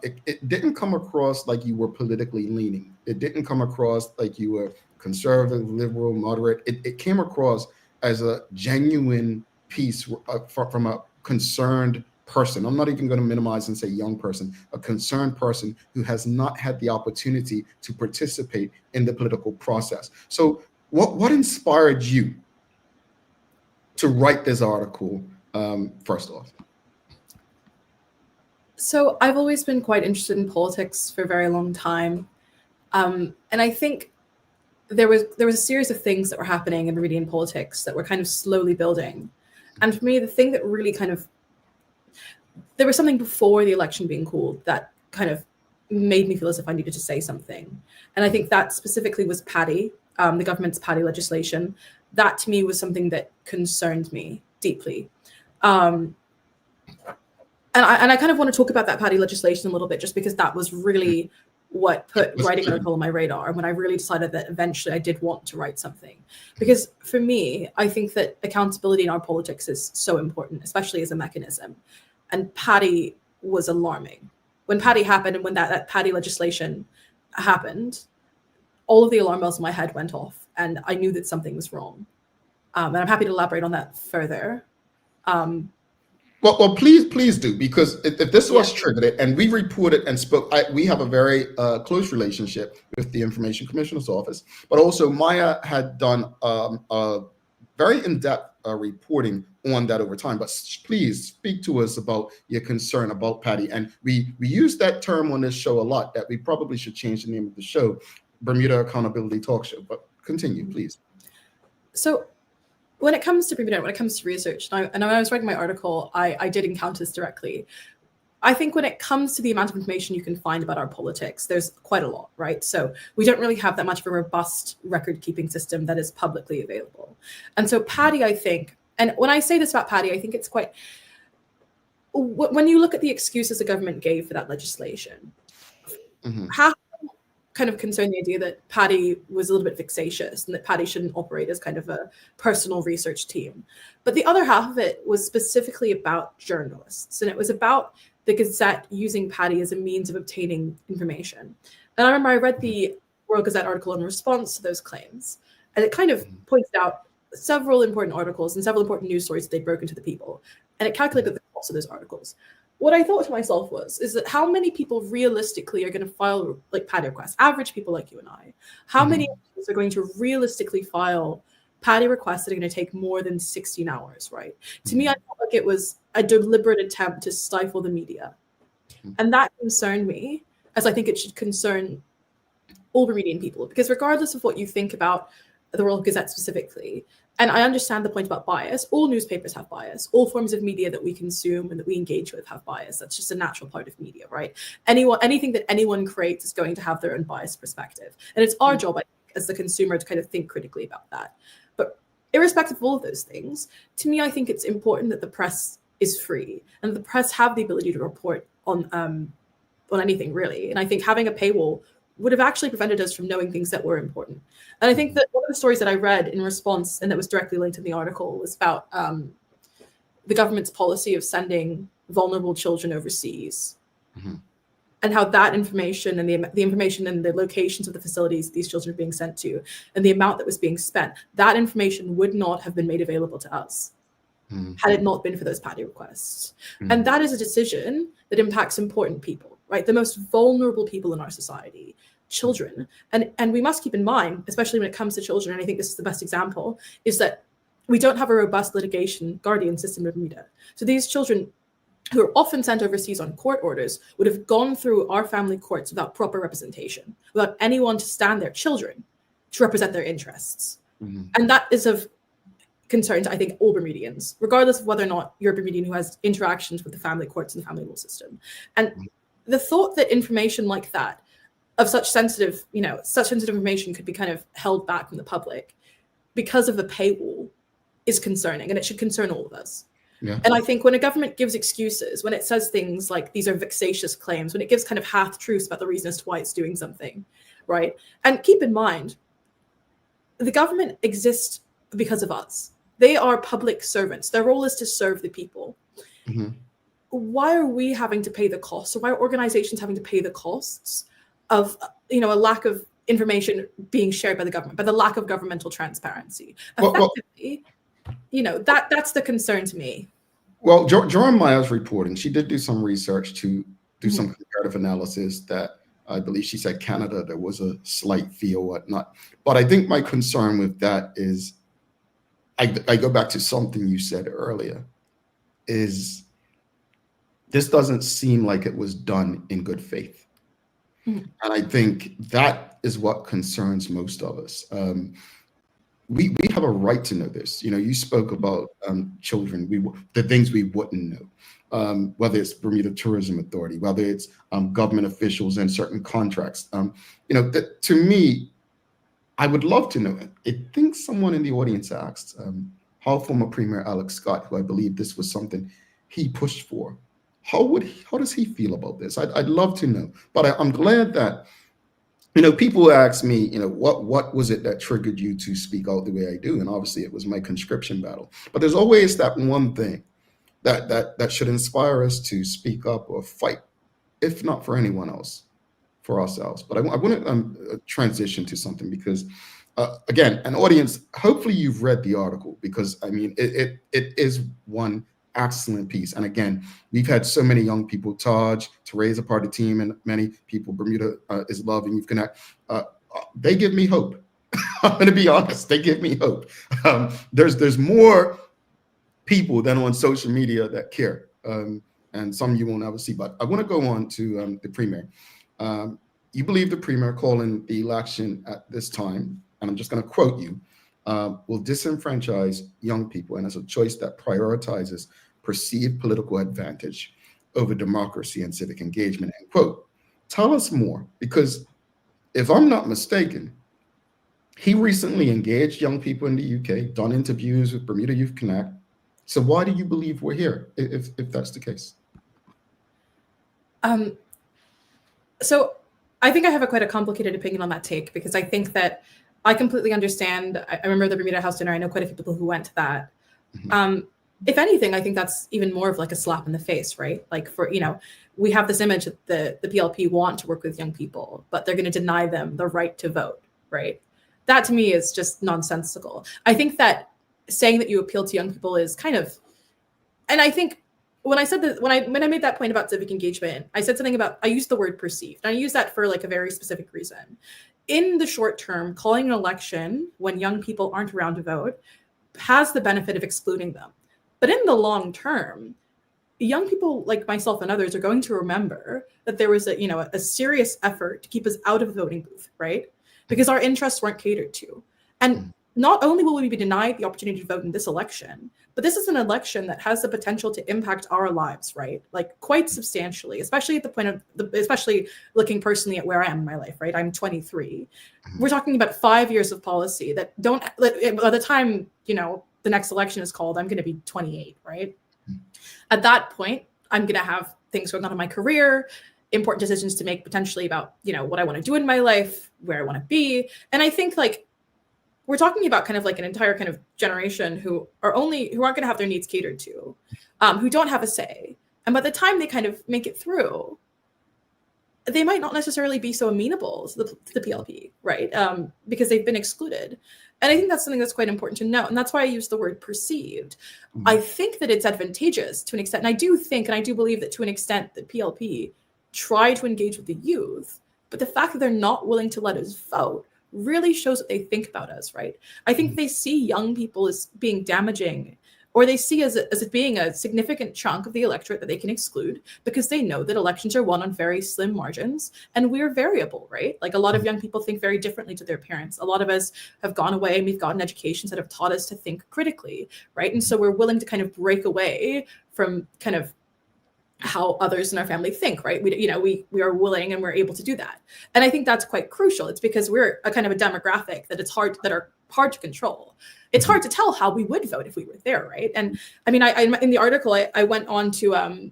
it didn't come across like you were politically leaning. It didn't come across like you were conservative, liberal, moderate. It came across as a genuine piece from a concerned person. I'm not even going to minimize and say young person, a concerned person who has not had the opportunity to participate in the political process. So what inspired you to write this article, first off? So I've always been quite interested in politics for a very long time. And I think there was a series of things that were happening in Bermudian politics that were kind of slowly building. And for me, the thing that really there was something before the election being called that kind of made me feel as if I needed to say something. And I think that specifically was PADI, the government's PADI legislation. That to me was something that concerned me deeply. And I kind of want to talk about that PADI legislation a little bit, just because that was really what put writing an article on my radar, when I really decided that eventually I did want to write something. Because for me, I think that accountability in our politics is so important, especially as a mechanism. And PADI was alarming. When PADI happened, and when that PADI legislation happened, all of the alarm bells in my head went off, and I knew that something was wrong. And I'm happy to elaborate on that further. Well, please do, because if this was triggered it, and we reported and spoke, we have a very close relationship with the Information Commissioner's Office, but also Maya had done a very in-depth reporting on that over time. But please speak to us about your concern about PADI. And we use that term on this show a lot, that we probably should change the name of the show, Bermuda Accountability Talk Show. But continue, please. So when it comes to Bermuda, when it comes to research, and when I was writing my article, I did encounter this directly. I think when it comes to the amount of information you can find about our politics, there's quite a lot, right? So we don't really have that much of a robust record-keeping system that is publicly available. And so PADI, I think, and when I say this about PADI, I think it's quite, when you look at the excuses the government gave for that legislation, half kind of concerned the idea that PADI was a little bit vexatious and that PADI shouldn't operate as kind of a personal research team. But the other half of it was specifically about journalists, and it was about the Gazette using PADI as a means of obtaining information. And I remember I read the Royal Gazette article in response to those claims, and it kind of pointed out several important articles and several important news stories that they'd broken to the people, and it calculated the cost of those articles. What I thought to myself is that how many people realistically are going to file like PADI requests, average people like you and I? How many of us are going to realistically file PADI requests that are going to take more than 16 hours, right? To me, I felt like it was a deliberate attempt to stifle the media. And that concerned me, as I think it should concern all Bermudian people, because regardless of what you think about the Royal Gazette specifically, and I understand the point about bias, all newspapers have bias, all forms of media that we consume and that we engage with have bias. That's just a natural part of media, right? Anything that anyone creates is going to have their own biased perspective. And it's our job, I think, as the consumer to kind of think critically about that. But irrespective of all of those things, to me, I think it's important that the press is free and the press have the ability to report on anything, really. And I think having a paywall would have actually prevented us from knowing things that were important. And I think that one of the stories that I read in response, and that was directly linked in the article, was about the government's policy of sending vulnerable children overseas, and how that information and the information and the locations of the facilities these children are being sent to, and the amount that was being spent, that information would not have been made available to us had it not been for those PADI requests. And that is a decision that impacts important people, right? The most vulnerable people in our society, children. And we must keep in mind, especially when it comes to children, and I think this is the best example, is that we don't have a robust litigation guardian system in Bermuda. So these children, who are often sent overseas on court orders, would have gone through our family courts without proper representation, without anyone to stand their children to represent their interests. And that is of concern to, I think, all Bermudians, regardless of whether or not you're a Bermudian who has interactions with the family courts and the family law system. And the thought that information like that, of such sensitive information could be kind of held back from the public because of the paywall, is concerning, and it should concern all of us. And I think when a government gives excuses, when it says things like these are vexatious claims, when it gives kind of half-truths about the reason as to why it's doing something, right? And keep in mind, the government exists because of us. They are public servants. Their role is to serve the people. Why are we having to pay the costs? Or why are organizations having to pay the costs of, a lack of information being shared by the government, by the lack of governmental transparency? Effectively, that's the concern to me. Well, Joran Maya's reporting, she did do some research to do some comparative analysis that I believe she said Canada, there was a slight fee or whatnot. But I think my concern with that is, I go back to something you said earlier, is this doesn't seem like it was done in good faith. And I think that is what concerns most of us. We have a right to know this. You spoke about children, the things we wouldn't know, whether it's Bermuda Tourism Authority, whether it's government officials and certain contracts. To me, I would love to know. I think someone in the audience asked how former Premier Alex Scott, who I believe this was something he pushed for, how does he feel about this? I'd love to know. But I'm glad that people ask me, what was it that triggered you to speak out the way I do? And obviously it was my conscription battle. But there's always that one thing that should inspire us to speak up or fight, if not for anyone else, for ourselves. But I want to transition to something because, again, an audience, hopefully you've read the article, because it is one excellent piece. And again, we've had so many young people, Taj, Therese, a part of the team, and many people Bermuda is loving. You've connect. They give me hope. I'm going to be honest. They give me hope. There's more people than on social media that care, and some you won't ever see. But I want to go on to the Premier. You believe the Premier calling the election at this time, and I'm just going to quote you, will disenfranchise young people, and as a choice that prioritizes perceived political advantage over democracy and civic engagement, end quote. Tell us more, because if I'm not mistaken, he recently engaged young people in the UK, done interviews with Bermuda Youth Connect. So why do you believe we're here, if that's the case? So I think I have quite a complicated opinion on that take, because I think that I completely understand. I remember the Bermuda House dinner. I know quite a few people who went to that. If anything, I think that's even more of like a slap in the face, right? Like we have this image that the PLP want to work with young people, but they're going to deny them the right to vote, right? That to me is just nonsensical. I think that saying that you appeal to young people is kind of, and I think when I said that, when I made that point about civic engagement, I said something about, I used the word perceived. And I use that for like a very specific reason. In the short term, calling an election when young people aren't around to vote has the benefit of excluding them. But in the long term, young people like myself and others are going to remember that there was a serious effort to keep us out of the voting booth, right? Because our interests weren't catered to. And not only will we be denied the opportunity to vote in this election, but this is an election that has the potential to impact our lives, right? Like quite substantially, especially at the point of, especially looking personally at where I am in my life, right? I'm 23. We're talking about 5 years of policy that don't, by the time, the next election is called, I'm going to be 28, right? At that point, I'm going to have things going on in my career. important decisions to make potentially about, what I want to do in my life, where I want to be. And I think like we're talking about kind of like an entire kind of generation who aren't going to have their needs catered to, who don't have a say. And by the time they kind of make it through, they might not necessarily be so amenable to the PLP, right? Because they've been excluded. And I think that's something that's quite important to note. And that's why I use the word perceived. Mm-hmm. I think that it's advantageous to an extent. And I do think, and I do believe that to an extent the PLP try to engage with the youth, but the fact that they're not willing to let us vote really shows what they think about us, right? I think they see young people as being damaging, or they see as it being a significant chunk of the electorate that they can exclude because they know that elections are won on very slim margins and we're variable, right? Like a lot of young people think very differently to their parents. A lot of us have gone away and we've gotten educations that have taught us to think critically, right? And so we're willing to kind of break away from kind of how others in our family think, right? We are willing and we're able to do that. And I think that's quite crucial. It's because we're a kind of a demographic that are hard to control. It's hard to tell how we would vote if we were there, right? And I mean, I in the article, I went on to I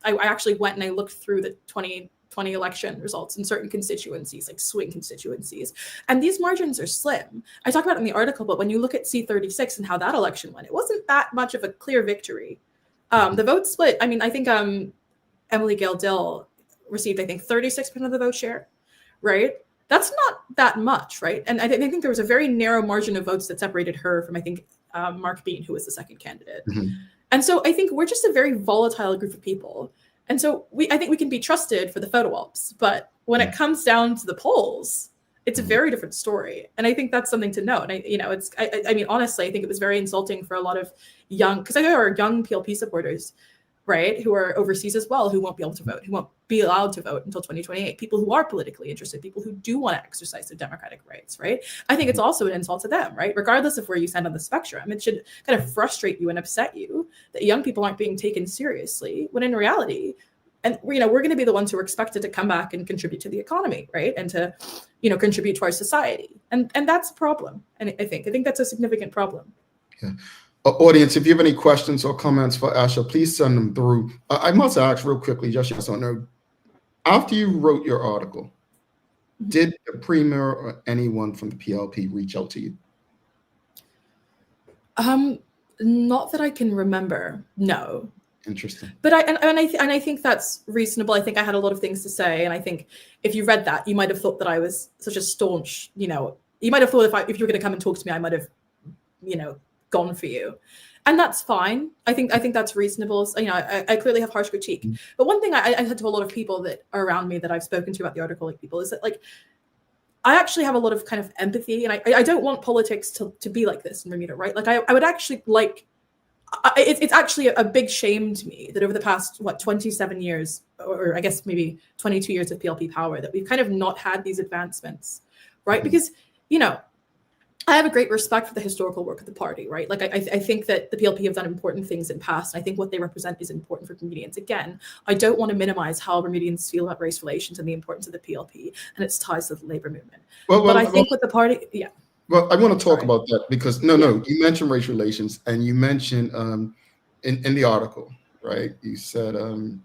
actually went and I looked through the 2020 election results in certain constituencies, like swing constituencies. And these margins are slim. I talk about it in the article, but when you look at C36 and how that election went, it wasn't that much of a clear victory. The vote split, I mean, I think Emily Gale Dill received, I think, 36% of the vote share, right? That's not that much, right? And I think there was a very narrow margin of votes that separated her from, I think, Mark Bean, who was the second candidate. Mm-hmm. And so I think we're just a very volatile group of people. And so I think we can be trusted for the photo ops, but when it comes down to the polls, it's a very different story. And I think that's something to note. And I mean, honestly, I think it was very insulting for a lot of because I know there are young PLP supporters, right, who are overseas as well, who won't be able to vote, who won't be allowed to vote until 2028, people who are politically interested, people who do want to exercise their democratic rights, right? I think it's also an insult to them, right? Regardless of where you stand on the spectrum, it should kind of frustrate you and upset you that young people aren't being taken seriously, when in reality, and we're going to be the ones who are expected to come back and contribute to the economy, right? And to, contribute to our society. And that's a problem. And I think that's a significant problem. Yeah. Audience, if you have any questions or comments for Asha, please send them through. I must ask real quickly, just yes or no. After you wrote your article, did the premier or anyone from the PLP reach out to you? Not that I can remember. No. Interesting. But I think that's reasonable. I think I had a lot of things to say, and I think if you read that, you might have thought that I was such a staunch. You might have thought if you were going to come and talk to me, I might have, gone for you, and that's fine. I think that's reasonable. I clearly have harsh critique, but one thing I said to a lot of people that are around me that I've spoken to about the article, like people, is that like I actually have a lot of kind of empathy, and I don't want politics to be like this in Bermuda, right? Like I would actually like. It's actually a big shame to me that over the past 27 years, or I guess maybe 22 years of PLP power, that we've kind of not had these advancements, right? Because I have a great respect for the historical work of the party, right? Like I think that the PLP have done important things in the past. And I think what they represent is important for Bermudians. Again, I don't want to minimize how Bermudians feel about race relations and the importance of the PLP and its ties to the labor movement. But I think with the party, yeah. Well, I want to talk about that because no, you mentioned race relations and you mentioned in the article, right? You said, I'm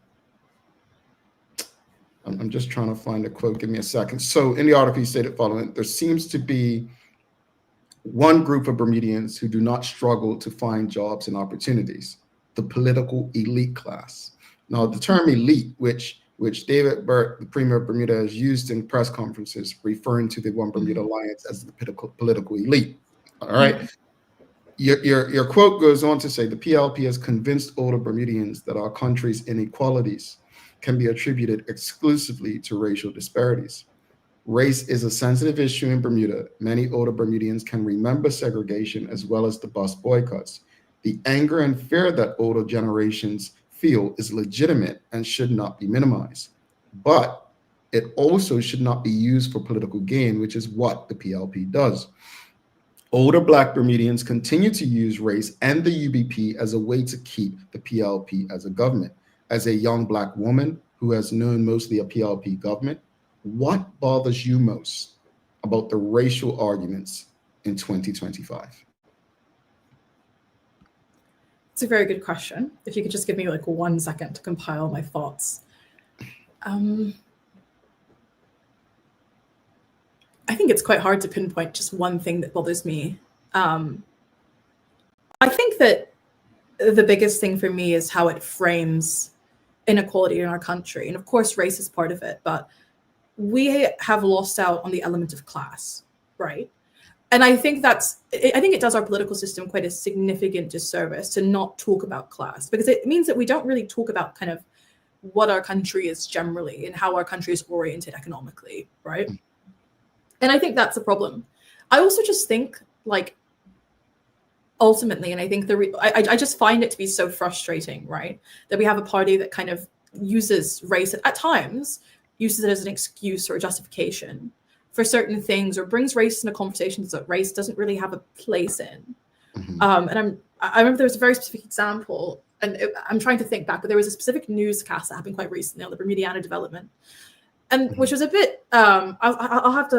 just trying to find a quote. Give me a second. So in the article, you stated following: there seems to be one group of Bermudians who do not struggle to find jobs and opportunities: the political elite class. Now, the term elite, which David Burt, the Premier of Bermuda, has used in press conferences, referring to the One Bermuda Alliance as the political elite. All right. Your quote goes on to say, the PLP has convinced older Bermudians that our country's inequalities can be attributed exclusively to racial disparities. Race is a sensitive issue in Bermuda. Many older Bermudians can remember segregation as well as the bus boycotts. The anger and fear that older generations feel is legitimate and should not be minimized. But it also should not be used for political gain, which is what the PLP does. Older Black Bermudians continue to use race and the UBP as a way to keep the PLP as a government. As a young Black woman who has known mostly a PLP government, what bothers you most about the racial arguments in 2025? It's a very good question. If you could just give me like 1 second to compile my thoughts. I think it's quite hard to pinpoint just one thing that bothers me. I think that the biggest thing for me is how it frames inequality in our country. And of course, race is part of it, but we have lost out on the element of class, right? And I think it does our political system quite a significant disservice to not talk about class, because it means that we don't really talk about kind of what our country is generally and how our country is oriented economically, right? And I think that's a problem. I also just think, like, ultimately, and I think I just find it to be so frustrating, right, that we have a party that kind of uses race at times, uses it as an excuse or a justification for certain things, or brings race into conversations that race doesn't really have a place in. And I remember there was a very specific example, and I'm trying to think back, but there was a specific newscast that happened quite recently on the Bermudiana development, and which was a bit. I'll have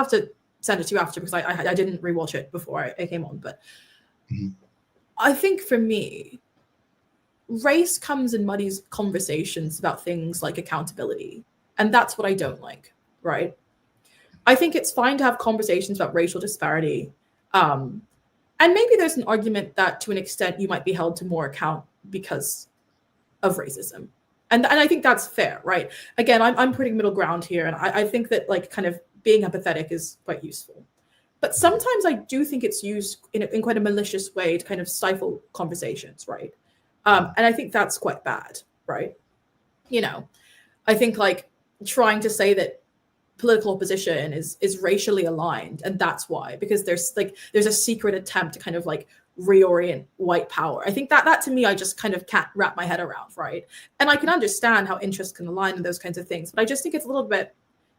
to send it to you after, because I didn't rewatch it before I came on, but I think for me, race comes and muddies conversations about things like accountability, and that's what I don't like, right? I think it's fine to have conversations about racial disparity, and maybe there's an argument that to an extent you might be held to more account because of racism, and I think that's fair, right? Again, I'm putting middle ground here, and I think that, like, kind of being empathetic is quite useful. But sometimes I do think it's used in quite a malicious way to kind of stifle conversations, right? And I think that's quite bad, right? You know, I think, like, trying to say that political opposition is racially aligned, and that's why, because there's a secret attempt to kind of like reorient white power. I think that to me, I just kind of can't wrap my head around, right? And I can understand how interests can align and those kinds of things, but I just think it's a little bit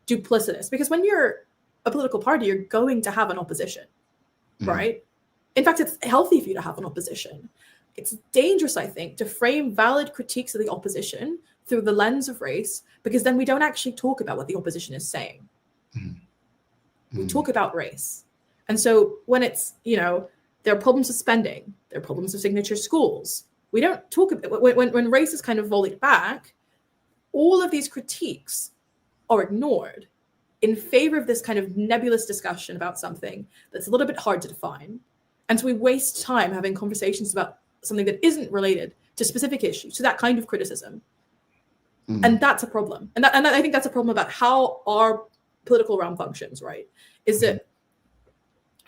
duplicitous, because when you're a political party, you're going to have an opposition, right? In fact, it's healthy for you to have an opposition. It's dangerous, I think, to frame valid critiques of the opposition through the lens of race, because then we don't actually talk about what the opposition is saying. We talk about race. And so when it's, there are problems with spending, there are problems with signature schools, we don't talk about, when race is kind of volleyed back, all of these critiques are ignored in favor of this kind of nebulous discussion about something that's a little bit hard to define. And so we waste time having conversations about something that isn't related to specific issues, to that kind of criticism. And that's a problem. And I think that's a problem about how our political realm functions, right? Is that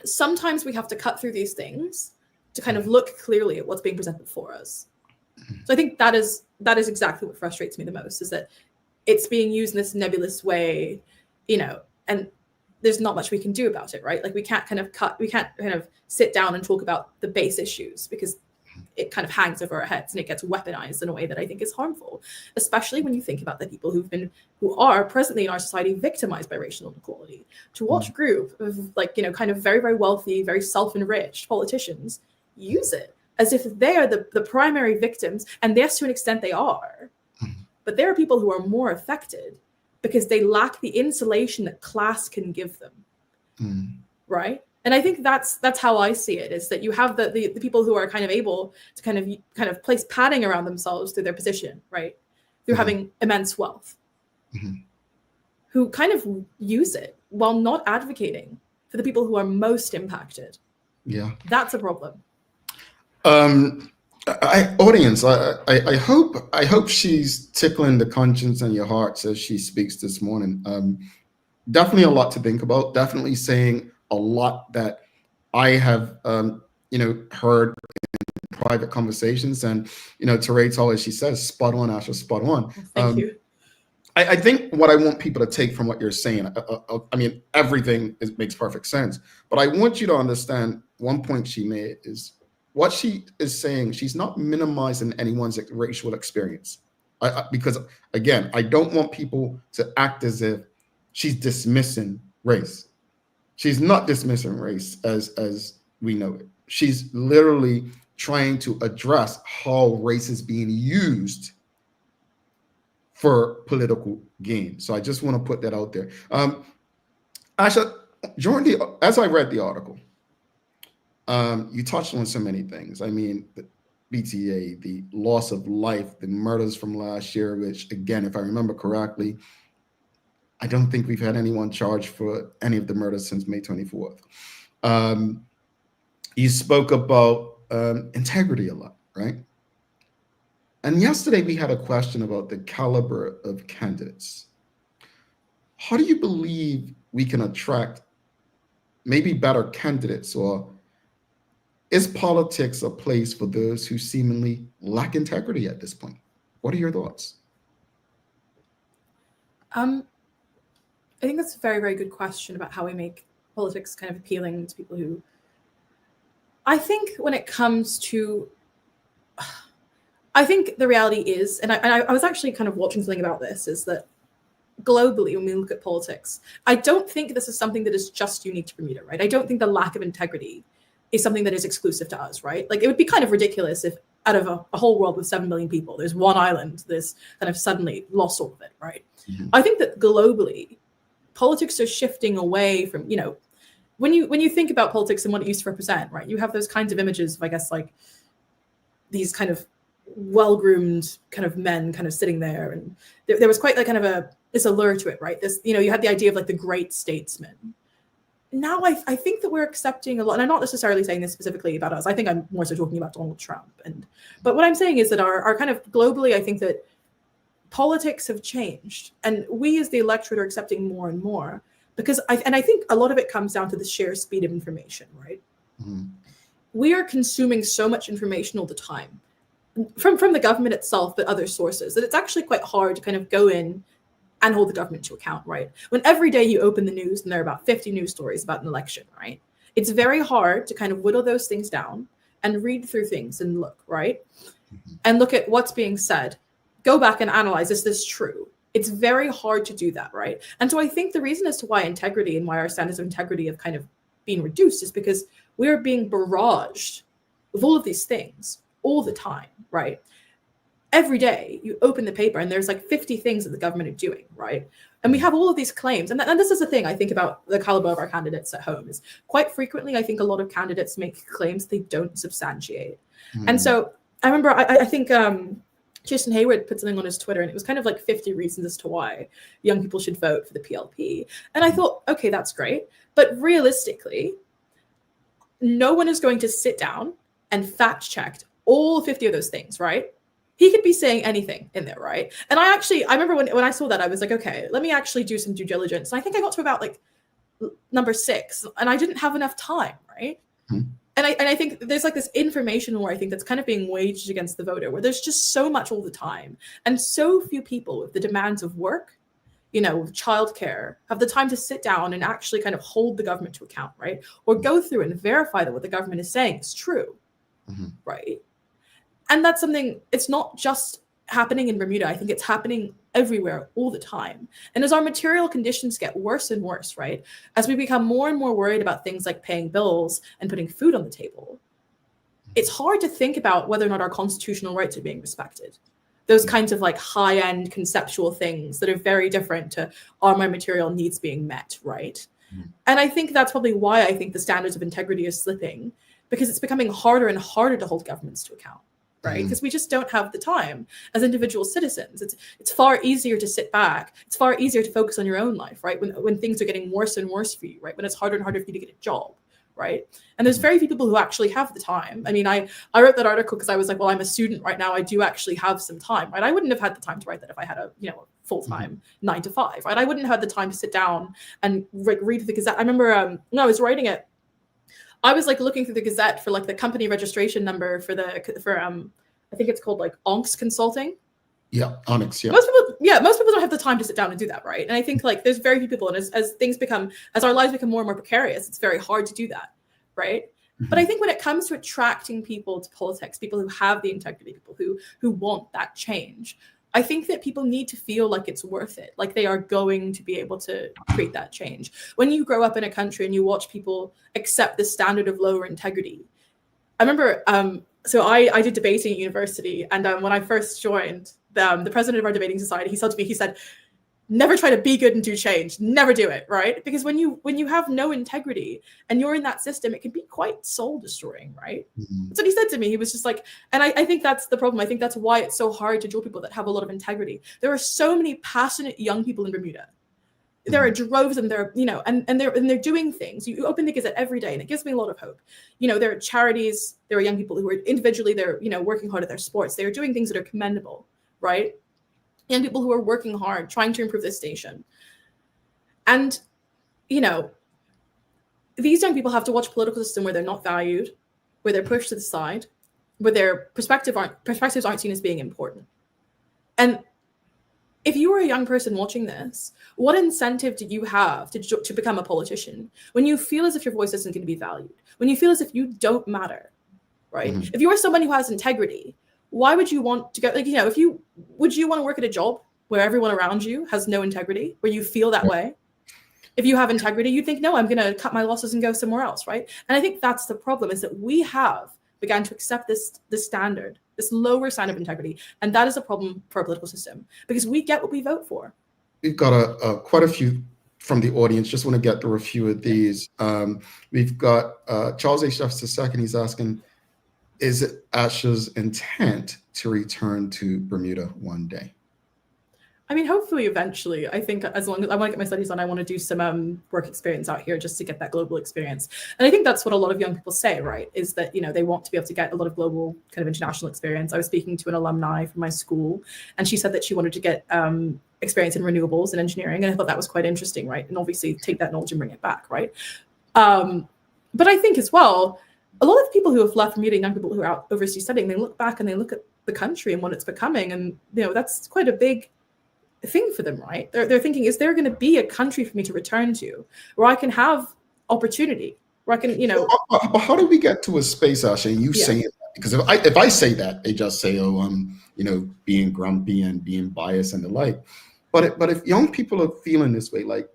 sometimes we have to cut through these things to kind of look clearly at what's being presented for us. So I think that is exactly what frustrates me the most, is that it's being used in this nebulous way, and there's not much we can do about it, right? Like we can't kind of sit down and talk about the base issues, because it kind of hangs over our heads and it gets weaponized in a way that I think is harmful, especially when you think about the people who are presently in our society victimized by racial inequality. To watch a group of kind of very, very wealthy, very self-enriched politicians use it as if they are the primary victims, and yes, to an extent they are, but there are people who are more affected because they lack the insulation that class can give them, right? And I think that's how I see it, is that you have the people who are kind of able to kind of place padding around themselves through their position, right? Through having immense wealth, who kind of use it while not advocating for the people who are most impacted. Yeah. That's a problem. Audience, I hope she's tickling the conscience and your hearts as she speaks this morning. Definitely a lot to think about. Definitely saying a lot that I have, heard in private conversations. And, to Rachel, as she says, spot on, Asha, spot on. Thank you. I think what I want people to take from what you're saying, I mean, everything makes perfect sense. But I want you to understand one point she made is what she is saying. She's not minimizing anyone's racial experience. Because, again, I don't want people to act as if she's dismissing race. She's not dismissing race as we know it. She's literally trying to address how race is being used for political gain. So I just want to put that out there. Asha, as I read the article, you touched on so many things. I mean, BTA, the loss of life, the murders from last year, which again, if I remember correctly, I don't think we've had anyone charged for any of the murders since May 24th. You spoke about integrity a lot, right? And yesterday we had a question about the caliber of candidates. How do you believe we can attract maybe better candidates, or is politics a place for those who seemingly lack integrity at this point? What are your thoughts? I think that's a very, very good question about how we make politics kind of appealing to people who, I think when it comes to, I think the reality is, and I was actually kind of watching something about this, is that globally, when we look at politics, I don't think this is something that is just unique to Bermuda, right? I don't think the lack of integrity is something that is exclusive to us, right? Like, it would be kind of ridiculous if out of a whole world with 7 million people, there's one island that's kind of suddenly lost all of it, right? Mm-hmm. I think that globally, politics are shifting away from, you know, when you think about politics and what it used to represent, right? You have those kinds of images of, I guess, like these kind of well-groomed kind of men kind of sitting there, and there was quite like kind of this allure to it, right? This, you know, you had the idea of like the great statesman. Now I think that we're accepting a lot, and I'm not necessarily saying this specifically about us. I think I'm more so talking about Donald Trump. But what I'm saying is that our kind of globally, I think that politics have changed, and we as the electorate are accepting more and more, because I think a lot of it comes down to the sheer speed of information, right? Mm-hmm. We are consuming so much information all the time from the government itself, but other sources, that it's actually quite hard to kind of go in and hold the government to account, right? When every day you open the news and there are about 50 news stories about an election, right? It's very hard to kind of whittle those things down and read through things and look, right? Mm-hmm. And look at what's being said. Go back and analyze, is this true? It's very hard to do that, right? And so I think the reason as to why integrity and why our standards of integrity have kind of been reduced is because we're being barraged with all of these things all the time, right? Every day you open the paper and there's like 50 things that the government are doing, right? And we have all of these claims. And this is the thing I think about the caliber of our candidates at home, is quite frequently I think a lot of candidates make claims they don't substantiate. Mm-hmm. And so I remember, I think Jason Hayward put something on his Twitter, and it was kind of like 50 reasons as to why young people should vote for the PLP. And I thought, okay, that's great. But realistically, no one is going to sit down and fact check all 50 of those things, right? He could be saying anything in there, right? And I remember when I saw that, I was like, okay, let me actually do some due diligence. And I think I got to about like number 6, and I didn't have enough time, right? Mm-hmm. And I think there's like this information war, I think, that's kind of being waged against the voter, where there's just so much all the time, and so few people with the demands of work, you know, childcare, have the time to sit down and actually kind of hold the government to account, right? Or go through and verify that what the government is saying is true, mm-hmm. right? And that's something, it's not just happening in Bermuda. I think it's happening everywhere all the time. And as our material conditions get worse and worse, right? As we become more and more worried about things like paying bills and putting food on the table, it's hard to think about whether or not our constitutional rights are being respected. Those kinds of like high-end conceptual things that are very different to, are my material needs being met, right? Mm-hmm. And I think that's probably why I think the standards of integrity are slipping, because it's becoming harder and harder to hold governments to account. Right? Because we just don't have the time as individual citizens. It's far easier to sit back. It's far easier to focus on your own life, right? When things are getting worse and worse for you, right? When it's harder and harder for you to get a job, right? And there's very few people who actually have the time. I mean, I wrote that article because I was like, well, I'm a student right now. I do actually have some time, right? I wouldn't have had the time to write that if I had a, you know, full-time 9 to 5, right? I wouldn't have had the time to sit down and read the Gazette. I remember when I was writing it, I was like looking through the Gazette for like the company registration number for I think it's called like Onx Consulting. Yeah, Onyx. Yeah. Most people don't have the time to sit down and do that, right? And I think like there's very few people, and as our lives become more and more precarious, it's very hard to do that, right? Mm-hmm. But I think when it comes to attracting people to politics, people who have the integrity, people who want that change, I think that people need to feel like it's worth it, like they are going to be able to create that change. When you grow up in a country and you watch people accept the standard of lower integrity, I remember, so I did debating at university, and when I first joined, the president of our debating society, he said to me, he said, never try to be good and do change. Never do it, right? Because when you have no integrity and you're in that system, it can be quite soul destroying, right? That's what he said to me. He was just like, and I think that's the problem. I think that's why it's so hard to draw people that have a lot of integrity. There are so many passionate young people in Bermuda. There are droves, and they're, and they're doing things. You open the Gazette every day, and it gives me a lot of hope. There are charities, there are young people who are individually, they're, working hard at their sports. They're doing things that are commendable, right? Young people who are working hard, trying to improve this station. And, these young people have to watch a political system where they're not valued, where they're pushed to the side, where their perspectives aren't seen as being important. And if you are a young person watching this, what incentive do you have to become a politician when you feel as if your voice isn't going to be valued, when you feel as if you don't matter, right? If you are someone who has integrity, why would you want to go, would you want to work at a job where everyone around you has no integrity, where you feel that way? If you have integrity, you think, no, I'm going to cut my losses and go somewhere else, right? And I think that's the problem, is that we have began to accept this standard, this lower sign of integrity. And that is a problem for our political system, because we get what we vote for. We've got quite a few from the audience. Just want to get through a few of these. We've got Charles H. Justice II. He's asking, is it Asha's intent to return to Bermuda one day? I mean, hopefully, eventually. I think as long as I want to get my studies done, I want to do some work experience out here just to get that global experience. And I think that's what a lot of young people say, right? Is that, they want to be able to get a lot of global kind of international experience. I was speaking to an alumni from my school, and she said that she wanted to get experience in renewables and engineering. And I thought that was quite interesting, right? And obviously take that knowledge and bring it back, right? But I think as well, a lot of people who have left Bermuda, young people who are out overseas studying, they look back and they look at the country and what it's becoming. And, that's quite a big thing for them, right? They're thinking, is there going to be a country for me to return to where I can have opportunity, where I can, But how do we get to a space, Asha, and you saying that? Because if I say that, they just say, oh, I'm, being grumpy and being biased and the like. But if young people are feeling this way, like,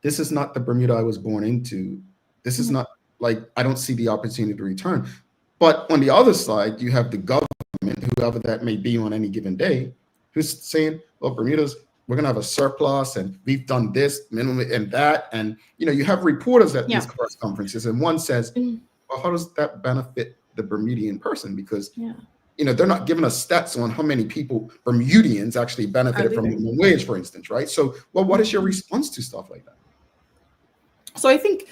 this is not the Bermuda I was born into. This is not, like, I don't see the opportunity to return. But on the other side, you have the government, whoever that may be on any given day, who's saying, well, Bermuda's, we're going to have a surplus, and we've done this, minimum, and that. And, you have reporters at these press conferences, and one says, well, how does that benefit the Bermudian person? Because, they're not giving us stats on how many people, Bermudians, actually benefited from minimum wage, for instance, right? So, well, what is your response to stuff like that? So I think,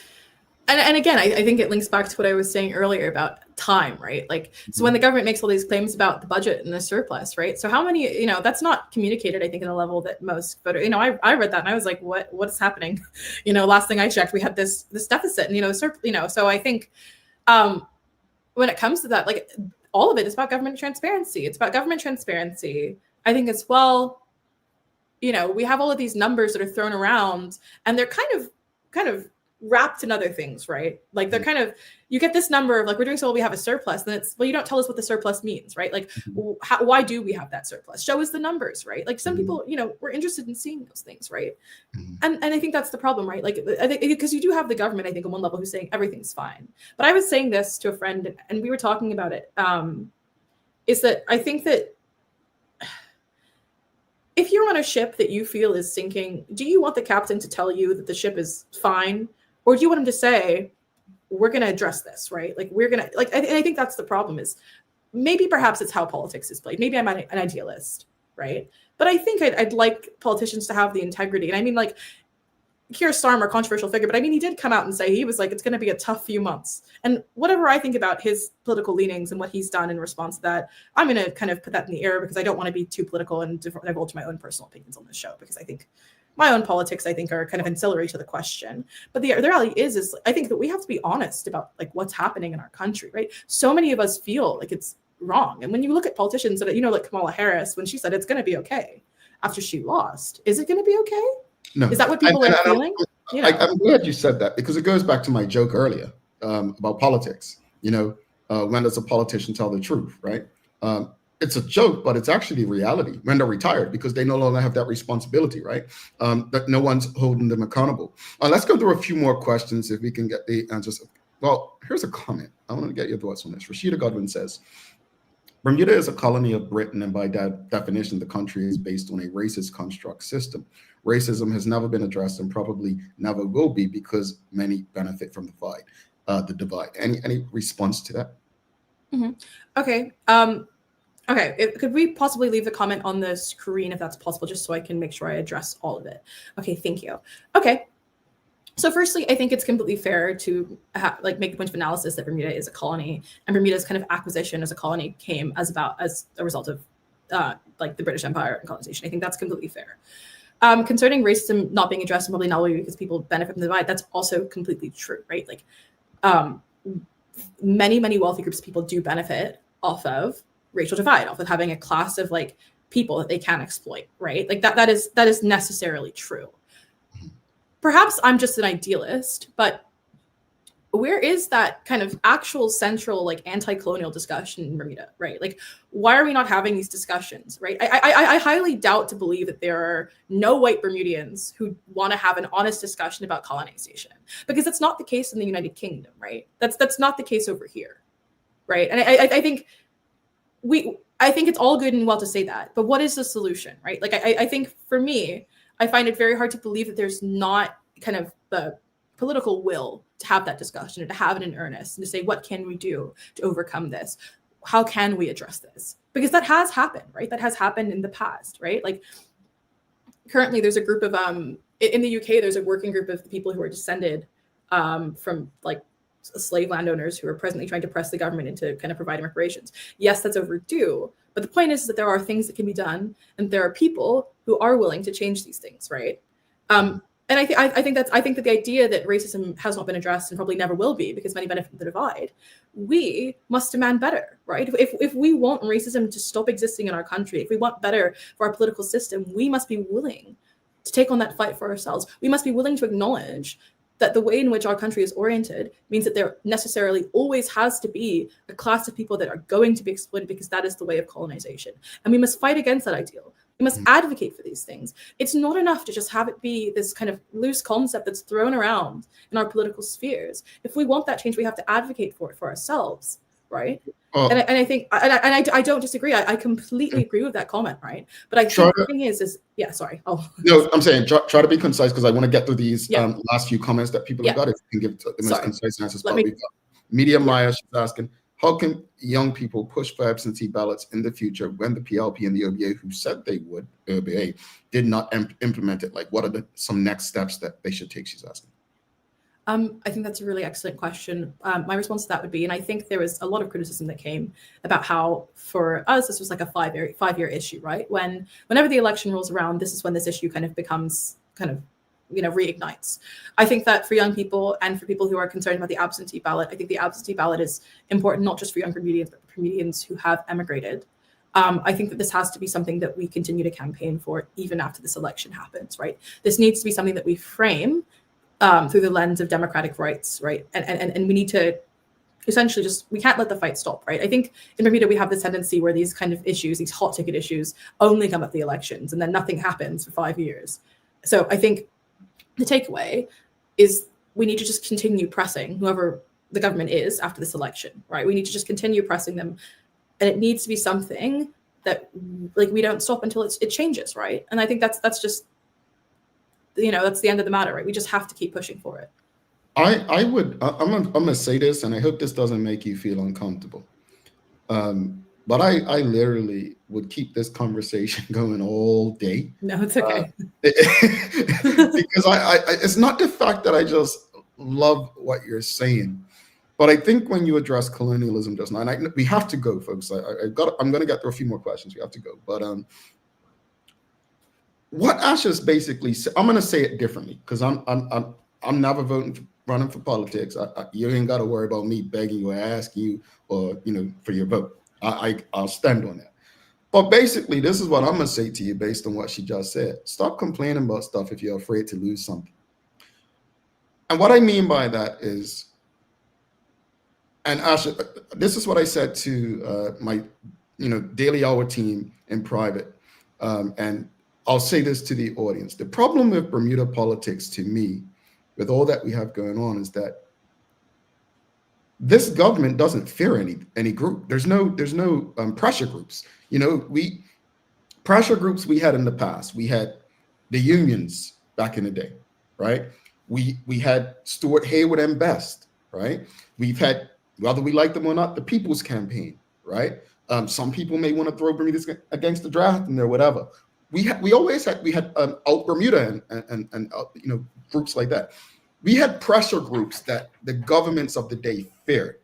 and again, I think it links back to what I was saying earlier about time, right? Like, so when the government makes all these claims about the budget and the surplus, right? So how many, that's not communicated, I think, in a level that most voters, I read that and I was like, what's happening? Last thing I checked, we had this deficit, and, so I think when it comes to that, like, all of it is about government transparency. It's about government transparency. I think as well, we have all of these numbers that are thrown around, and they're kind of wrapped in other things, right? Like, they're kind of, you get this number of, like, we're doing so well, we have a surplus, then it's, well, you don't tell us what the surplus means, right? Like, why do we have that surplus? Show us the numbers, right? Like, some people, we're interested in seeing those things, right? And I think that's the problem, right? Like, I think, because you do have the government, I think, on one level, who's saying everything's fine. But I was saying this to a friend, and we were talking about it, is that I think that if you're on a ship that you feel is sinking, do you want the captain to tell you that the ship is fine? Or do you want him to say, we're going to address this, right? Like, we're going to, like, and I think that's the problem, is maybe perhaps it's how politics is played. Maybe I'm an idealist, right? But I think I'd like politicians to have the integrity. And I mean, like, Keir Starmer, controversial figure, but I mean, he did come out and say, he was like, it's going to be a tough few months. And whatever I think about his political leanings and what he's done in response to that, I'm going to kind of put that in the air, because I don't want to be too political and divulge my own personal opinions on this show, because I think my own politics, I think, are kind of ancillary to the question. But the reality is I think that we have to be honest about, like, what's happening in our country, right? So many of us feel like it's wrong. And when you look at politicians that, like Kamala Harris, when she said it's going to be okay after she lost, is it going to be okay? No. Is that what people are feeling? I'm glad you said that, because it goes back to my joke earlier about politics. When does a politician tell the truth, right? It's a joke, but it's actually reality when they're retired, because they no longer have that responsibility, right? That no one's holding them accountable. Let's go through a few more questions if we can get the answers. Well, here's a comment. I want to get your thoughts on this. Rashida Godwin says, Bermuda is a colony of Britain, and by definition, the country is based on a racist construct system. Racism has never been addressed and probably never will be because many benefit from the divide. Any response to that? Mm-hmm. Okay. Okay. Could we possibly leave the comment on the screen if that's possible, just so I can make sure I address all of it? Okay. Thank you. Okay. So firstly, I think it's completely fair to make a bunch of analysis that Bermuda is a colony, and Bermuda's kind of acquisition as a colony came as a result of the British Empire and colonization. I think that's completely fair. Concerning racism not being addressed and probably not because people benefit from the divide, that's also completely true, right? Like many wealthy groups of people do benefit off of racial divide, off of having a class of like people that they can exploit, right? Like that is necessarily true. Perhaps I'm just an idealist, but where is that kind of actual central like anti-colonial discussion in Bermuda, right? Like, why are we not having these discussions, right? I highly doubt to believe that there are no white Bermudians who want to have an honest discussion about colonization, because that's not the case in the United Kingdom, right? That's not the case over here, right? And I think it's all good and well to say that, but what is the solution, right? Like, I think for me, I find it very hard to believe that there's not kind of the political will to have that discussion and to have it in earnest and to say, what can we do to overcome this? How can we address this? Because that has happened, right? That has happened in the past, right? Like currently there's a group of, in the UK, there's a working group of people who are descended from like slave landowners who are presently trying to press the government into kind of providing reparations. Yes, that's overdue. But the point is that there are things that can be done, and there are people who are willing to change these things, right? And I think that the idea that racism has not been addressed and probably never will be because many benefit from the divide, we must demand better, right? If we want racism to stop existing in our country, if we want better for our political system, we must be willing to take on that fight for ourselves. We must be willing to acknowledge that the way in which our country is oriented means that there necessarily always has to be a class of people that are going to be exploited because that is the way of colonization. And we must fight against that ideal. We must advocate for these things. It's not enough to just have it be this kind of loose concept that's thrown around in our political spheres. If we want that change, we have to advocate for it for ourselves, right? And I think, and I don't disagree. I completely agree with that comment, right? But I think the thing is yeah, sorry. Oh. No, I'm saying try to be concise because I want to get through these last few comments that people have got. If you can give the most concise answers. Medium Maya, she's asking, how can young people push for absentee ballots in the future when the PLP and the OBA, who said they would, OBA, did not implement it? Like, what are some next steps that they should take, she's asking? I think that's a really excellent question. My response to that would be, and I think there was a lot of criticism that came about how, for us, this was like a five-year issue, right? Whenever the election rolls around, this is when this issue kind of becomes reignites. I think that for young people and for people who are concerned about the absentee ballot, I think the absentee ballot is important not just for young Bermudians, but for Bermudians who have emigrated. I think that this has to be something that we continue to campaign for even after this election happens, right? This needs to be something that we frame through the lens of democratic rights, right? And we need to essentially we can't let the fight stop, right? I think in Bermuda, we have this tendency where these kind of issues, these hot ticket issues only come at the elections and then nothing happens for 5 years. So I think the takeaway is we need to just continue pressing whoever the government is after this election, right? We need to just continue pressing them. And it needs to be something that we don't stop until it changes, right? And I think that's just, that's the end of the matter, right? We just have to keep pushing for it. I'm gonna say this, and I hope this doesn't make you feel uncomfortable. But I literally would keep this conversation going all day. No, it's okay. Because it's not the fact that I just love what you're saying, but I think when you address colonialism just now, and we have to go, folks. I'm going to get through a few more questions. We have to go, but what Asha's basically said, I'm going to say it differently because I'm never running for politics. You ain't got to worry about me begging you or asking you or for your vote. I'll stand on that. But basically, this is what I'm going to say to you based on what she just said. Stop complaining about stuff if you're afraid to lose something. And what I mean by that is, and Asha, this is what I said to my Daily Hour team in private. And I'll say this to the audience. The problem with Bermuda politics to me, with all that we have going on, is that this government doesn't fear any group. There's no pressure groups. Pressure groups we had in the past. We had the unions back in the day, right? We had Stuart Hayward and Best, right? We've had, whether we like them or not, the People's Campaign, right? Some people may want to throw Bermuda against the draft in there, whatever. We had Out Bermuda and groups like that. We had pressure groups that the governments of the day feared.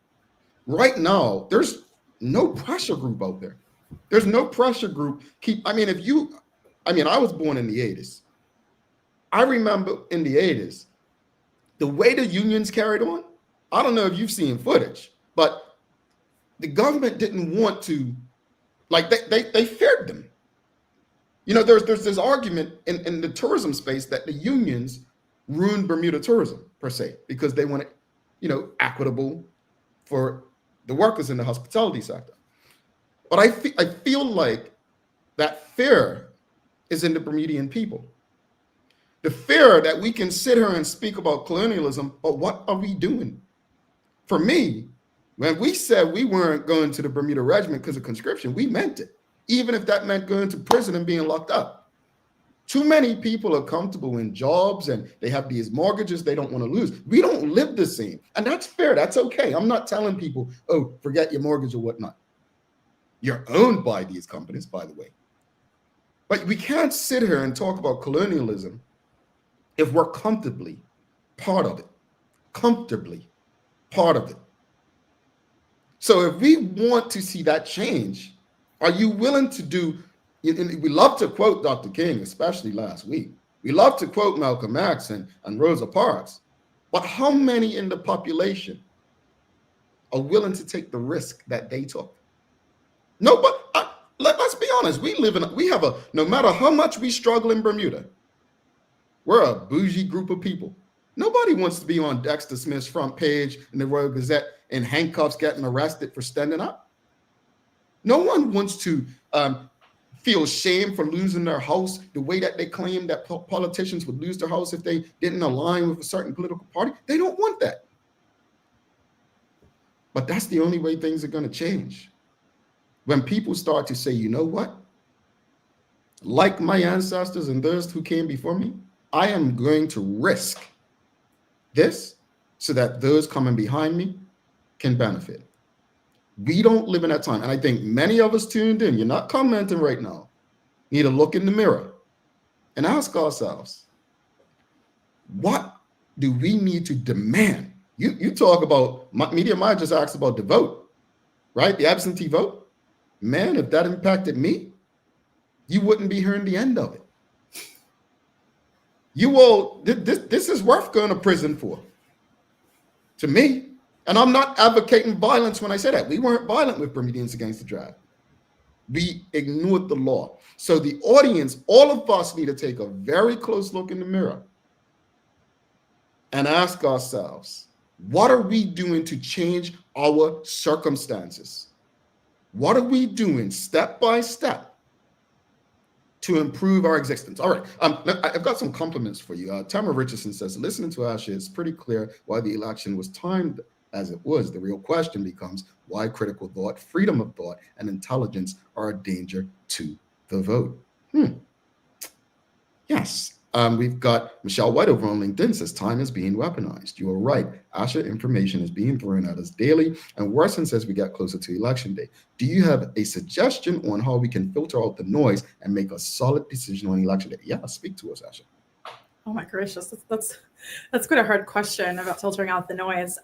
Right now, there's no pressure group out there. There's no pressure group. I was born in the 80s. I remember in the 80s, the way the unions carried on, I don't know if you've seen footage, but the government didn't want to, they feared them. There's this argument in the tourism space that the unions ruined Bermuda tourism, per se, because they wanted, equitable for the workers in the hospitality sector. But I feel like that fear is in the Bermudian people. The fear that we can sit here and speak about colonialism, but what are we doing? For me, when we said we weren't going to the Bermuda Regiment because of conscription, we meant it, even if that meant going to prison and being locked up. Too many people are comfortable in jobs and they have these mortgages they don't want to lose. We don't live the same. And that's fair. That's okay. I'm not telling people, oh, forget your mortgage or whatnot. You're owned by these companies, by the way. But we can't sit here and talk about colonialism if we're comfortably part of it. Comfortably part of it. So if we want to see that change, are you willing to do, we love to quote Dr. King, especially last week. We love to quote Malcolm X and Rosa Parks. But how many in the population are willing to take the risk that they took? No, but let's be honest. No matter how much we struggle in Bermuda, we're a bougie group of people. Nobody wants to be on Dexter Smith's front page in the Royal Gazette in handcuffs getting arrested for standing up. No one wants to feel shame for losing their house the way that they claim that politicians would lose their house if they didn't align with a certain political party. They don't want that. But that's the only way things are going to change. When people start to say, you know what? Like my ancestors and those who came before me, I am going to risk this so that those coming behind me can benefit. We don't live in that time. And I think many of us tuned in, you're not commenting right now, need to look in the mirror and ask ourselves, what do we need to demand? You talk about, Media Mind just asked about the vote, right? The absentee vote. Man, if that impacted me, you wouldn't be hearing the end of it. This is worth going to prison for, to me. And I'm not advocating violence when I say that. We weren't violent with Bermudians against the draft. We ignored the law. So the audience, all of us need to take a very close look in the mirror and ask ourselves, what are we doing to change our circumstances? What are we doing step by step to improve our existence? All right, I've got some compliments for you. Tamara Richardson says, listening to Asha, it's pretty clear why the election was timed as it was. The real question becomes why critical thought, freedom of thought, and intelligence are a danger to the vote. Yes. We've got Michelle White over on LinkedIn says time is being weaponized. You are right. Asha, information is being thrown at us daily. And Worson says we get closer to election day. Do you have a suggestion on how we can filter out the noise and make a solid decision on election day? Yeah, speak to us, Asha. Oh my gracious, that's quite a hard question about filtering out the noise.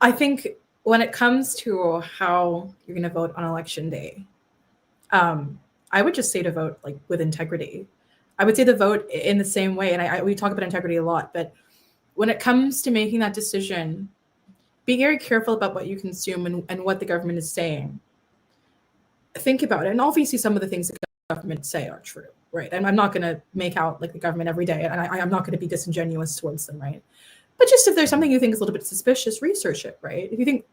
I think when it comes to how you're going to vote on election day, I would just say to vote like with integrity. I would say to vote in the same way, and we talk about integrity a lot, but when it comes to making that decision, be very careful about what you consume and what the government is saying. Think about it, and obviously some of the things the government say are true, right? And I'm not going to make out like the government every day, and I'm not going to be disingenuous towards them, right? But just if there's something you think is a little bit suspicious, research it, right? If you think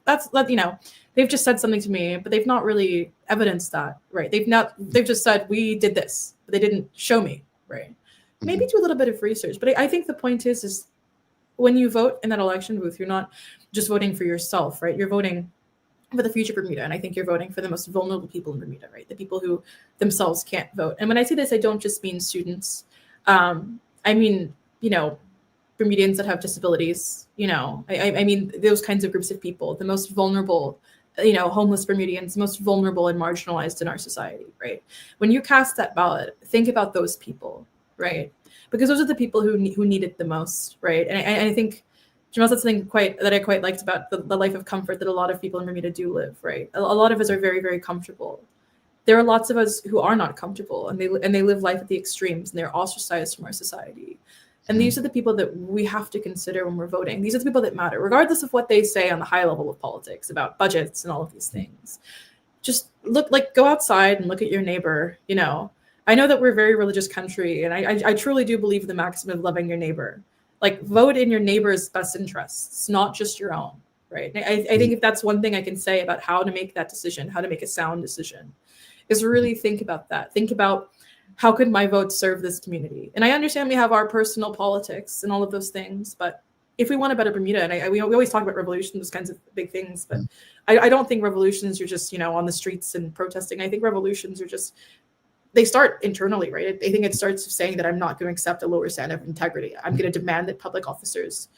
they've just said something to me, but they've not really evidenced that, right? They've just said we did this, but they didn't show me, right? Maybe do a little bit of research. But I think the point is when you vote in that election booth, you're not just voting for yourself, right? You're voting for the future of Bermuda. And I think you're voting for the most vulnerable people in Bermuda, right? The people who themselves can't vote. And when I say this, I don't just mean students. I mean, Bermudians that have disabilities, I mean, those kinds of groups of people, the most vulnerable, homeless Bermudians, most vulnerable and marginalized in our society, right? When you cast that ballot, think about those people, right? Because those are the people who need it the most, right? And I think Jamal said something that I quite liked about the life of comfort that a lot of people in Bermuda do live, right? A lot of us are very, very comfortable. There are lots of us who are not comfortable, and they live life at the extremes, and they're ostracized from our society. And these are the people that we have to consider when we're voting. These are the people that matter, regardless of what they say on the high level of politics about budgets and all of these things. Just go outside and look at your neighbor. I know that we're a very religious country, and I truly do believe in the maxim of loving your neighbor. Like, vote in your neighbor's best interests, not just your own, right? I think if that's one thing I can say about how to make that decision, how to make a sound decision, is really think about that. Think about, how could my vote serve this community? And I understand we have our personal politics and all of those things, but if we want a better Bermuda, and we always talk about revolution, those kinds of big things, but I don't think revolutions are just, on the streets and protesting. I think revolutions are just, they start internally, right? I think it starts saying that I'm not going to accept a lower standard of integrity. I'm going to demand that public officers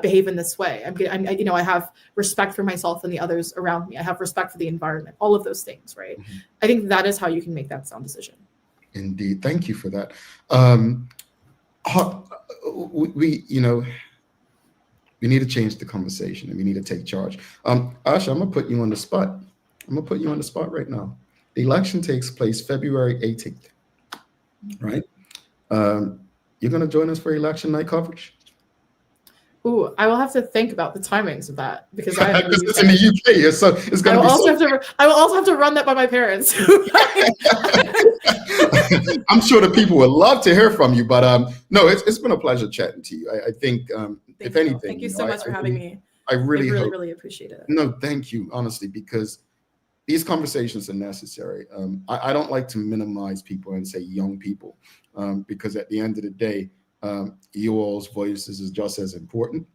behave in this way. I have respect for myself and the others around me. I have respect for the environment, all of those things, right? I think that is how you can make that sound decision. Indeed. Thank you for that. We need to change the conversation, and we need to take charge. Asha, I'm gonna put you on the spot. Right now. The election takes place February 18th, right? You're gonna join us for election night coverage? Ooh, I will have to think about the timings of that, because it's in the UK, so it's gonna be. I will also have to run that by my parents. I'm sure the people would love to hear from you, but no, it's been a pleasure chatting to you. I think, if anything, thank you so much for having me. I really appreciate it. No, thank you, honestly, because these conversations are necessary. I don't like to minimize people and say young people, because at the end of the day, you all's voices is just as important.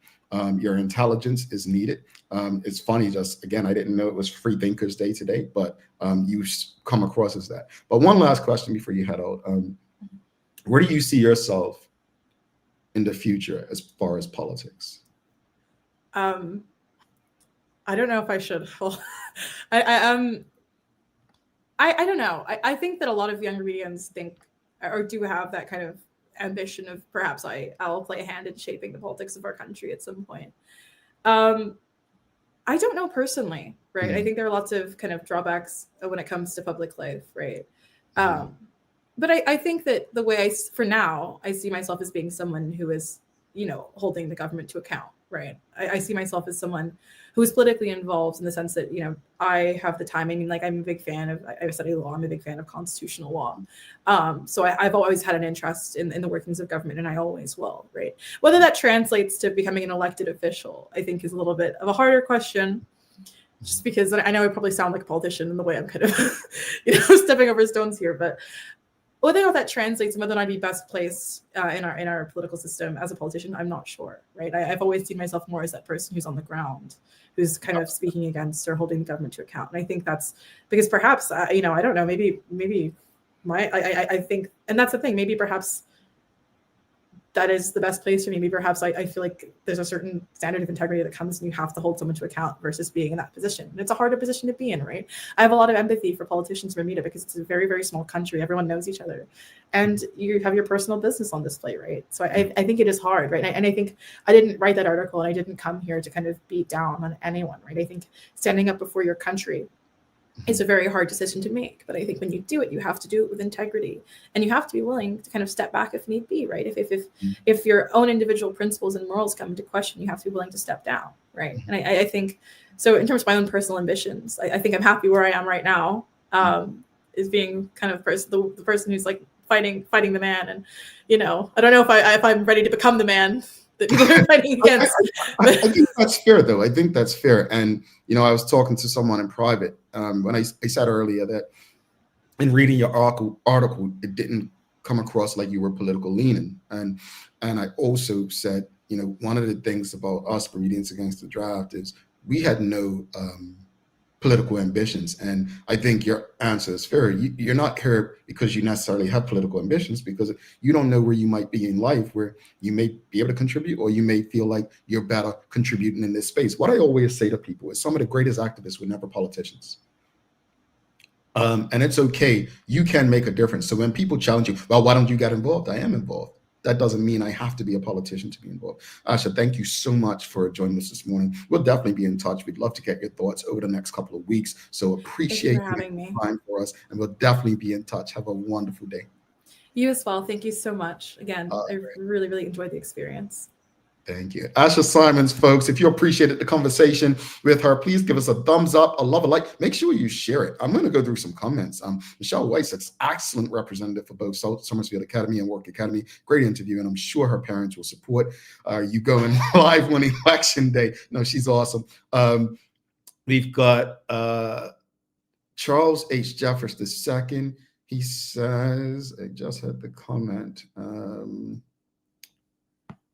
Your intelligence is needed. It's funny, just again, I didn't know it was Free Thinkers Day today, but you come across as that. But one last question before you head out. Where do you see yourself in the future as far as politics? I don't know if I should. I don't know. I think that a lot of young Bermudians think, or do have, that kind of ambition of perhaps I'll play a hand in shaping the politics of our country at some point. I don't know personally, right? I think there are lots of kind of drawbacks when it comes to public life, right? But I think that the way for now, I see myself as being someone who is, holding the government to account, right? I see myself as someone who is politically involved in the sense that, I have the time. I mean, like, I'm a big fan of, I study law. I'm a big fan of constitutional law. So I've always had an interest in the workings of government, and I always will, right? Whether that translates to becoming an elected official, I think is a little bit of a harder question, just because I know I probably sound like a politician in the way I'm kind of, stepping over stones here, but whether or not that translates and whether or not I'd be best placed in our political system as a politician, I'm not sure, right? I've always seen myself more as that person who's on the ground, who's kind of speaking against or holding the government to account. And I think that's because perhaps, I don't know, maybe I think, and that's the thing, maybe perhaps that is the best place for me. Maybe perhaps I feel like there's a certain standard of integrity that comes and you have to hold someone to account versus being in that position. And it's a harder position to be in, right? I have a lot of empathy for politicians in Bermuda because it's a very, very small country. Everyone knows each other. And you have your personal business on display, right? So I think it is hard, right? And I think I didn't write that article and I didn't come here to kind of beat down on anyone, right? I think standing up before your country is a very hard decision to make. But I think when you do it, you have to do it with integrity, and you have to be willing to kind of step back if need be, right? If your own individual principles and morals come into question, you have to be willing to step down, right? And I think, so in terms of my own personal ambitions, I think I'm happy where I am right now, is being kind of the person who's like fighting the man. And, I don't know if I'm ready to become the man that people are fighting against. I think that's fair, though. I think that's fair. And, I was talking to someone in private when I said earlier that in reading your article, it didn't come across like you were political leaning. And I also said, one of the things about us Bermudians Against the Draft is we had no political ambitions. And I think your answer is fair. You're not here because you necessarily have political ambitions, because you don't know where you might be in life, where you may be able to contribute, or you may feel like you're better contributing in this space. What I always say to people is some of the greatest activists were never politicians. And it's okay. You can make a difference. So when people challenge you, well, why don't you get involved? I am involved. That doesn't mean I have to be a politician to be involved. Asha, thank you so much for joining us this morning. We'll definitely be in touch. We'd love to get your thoughts over the next couple of weeks. So appreciate you having me. Time for us, and we'll definitely be in touch. Have a wonderful day. You as well. Thank you so much. Again, I really, really enjoyed the experience. Thank you. Asha Symons, folks, if you appreciated the conversation with her, please give us a thumbs up, a love, a like. Make sure you share it. I'm going to go through some comments. Michelle Weiss, an excellent representative for both Summersfield Academy and Warwick Academy. Great interview, and I'm sure her parents will support you going live on election day. No, she's awesome. We've got Charles H. Jeffers II. He says, I just had the comment.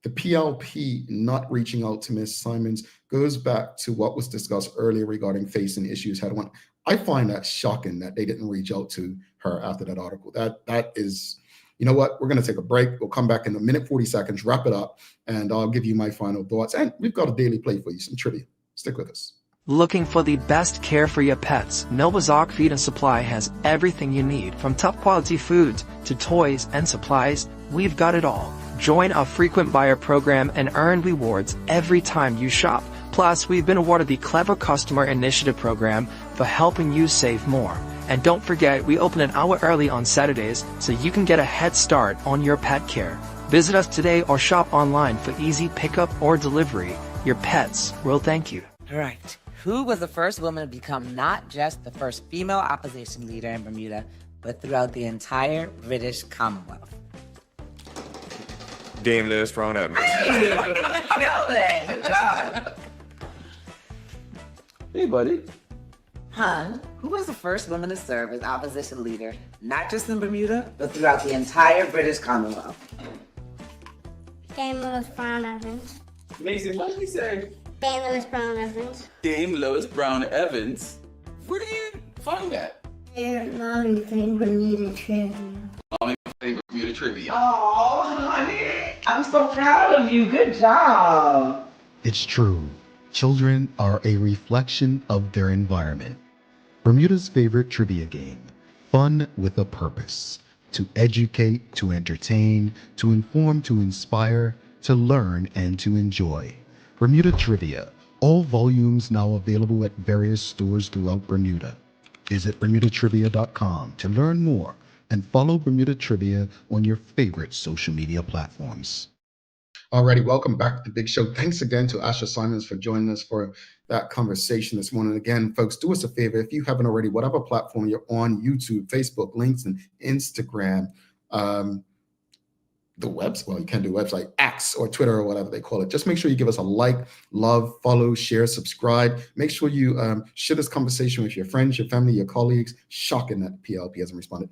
The PLP not reaching out to Ms. Symons goes back to what was discussed earlier regarding facing issues head on. I find that shocking that they didn't reach out to her after that article. That is, you know what? We're going to take a break. We'll come back in a minute, 40 seconds, wrap it up, and I'll give you my final thoughts. And we've got a daily play for you, some trivia. Stick with us. Looking for the best care for your pets? Nova's Ark Feed and Supply has everything you need, from top quality foods to toys and supplies. We've got it all. Join our frequent buyer program and earn rewards every time you shop. Plus, we've been awarded the Clever Customer Initiative program for helping you save more. And don't forget, we open an hour early on Saturdays so you can get a head start on your pet care. Visit us today or shop online for easy pickup or delivery. Your pets will thank you. All right. Who was the first woman to become not just the first female opposition leader in Bermuda, but throughout the entire British Commonwealth? Dame Lewis Brown Evans. Hey, buddy. Hun, who was the first woman to serve as opposition leader, not just in Bermuda, but throughout the entire British Commonwealth? Dame Lewis Brown Evans. Mason, what did you say? Dame Lewis Brown Evans. Dame Lewis Brown Evans? Where do you find that? Mommy played Bermuda Trivia. Mommy played Bermuda Trivia. Oh, honey. I'm so proud of you. Good job. It's true. Children are a reflection of their environment. Bermuda's favorite trivia game. Fun with a purpose. To educate, to entertain, to inform, to inspire, to learn, and to enjoy. Bermuda Trivia. All volumes now available at various stores throughout Bermuda. Visit bermudatrivia.com to learn more and follow Bermuda Trivia on your favorite social media platforms. Alrighty, welcome back to the Big Show. Thanks again to Asha Symons for joining us for that conversation this morning. Again, folks, do us a favor. If you haven't already, whatever platform you're on, YouTube, Facebook, LinkedIn, Instagram, the website, well, you can't do website, X or Twitter or whatever they call it. Just make sure you give us a like, love, follow, share, subscribe. Make sure you share this conversation with your friends, your family, your colleagues. Shocking that PLP hasn't responded.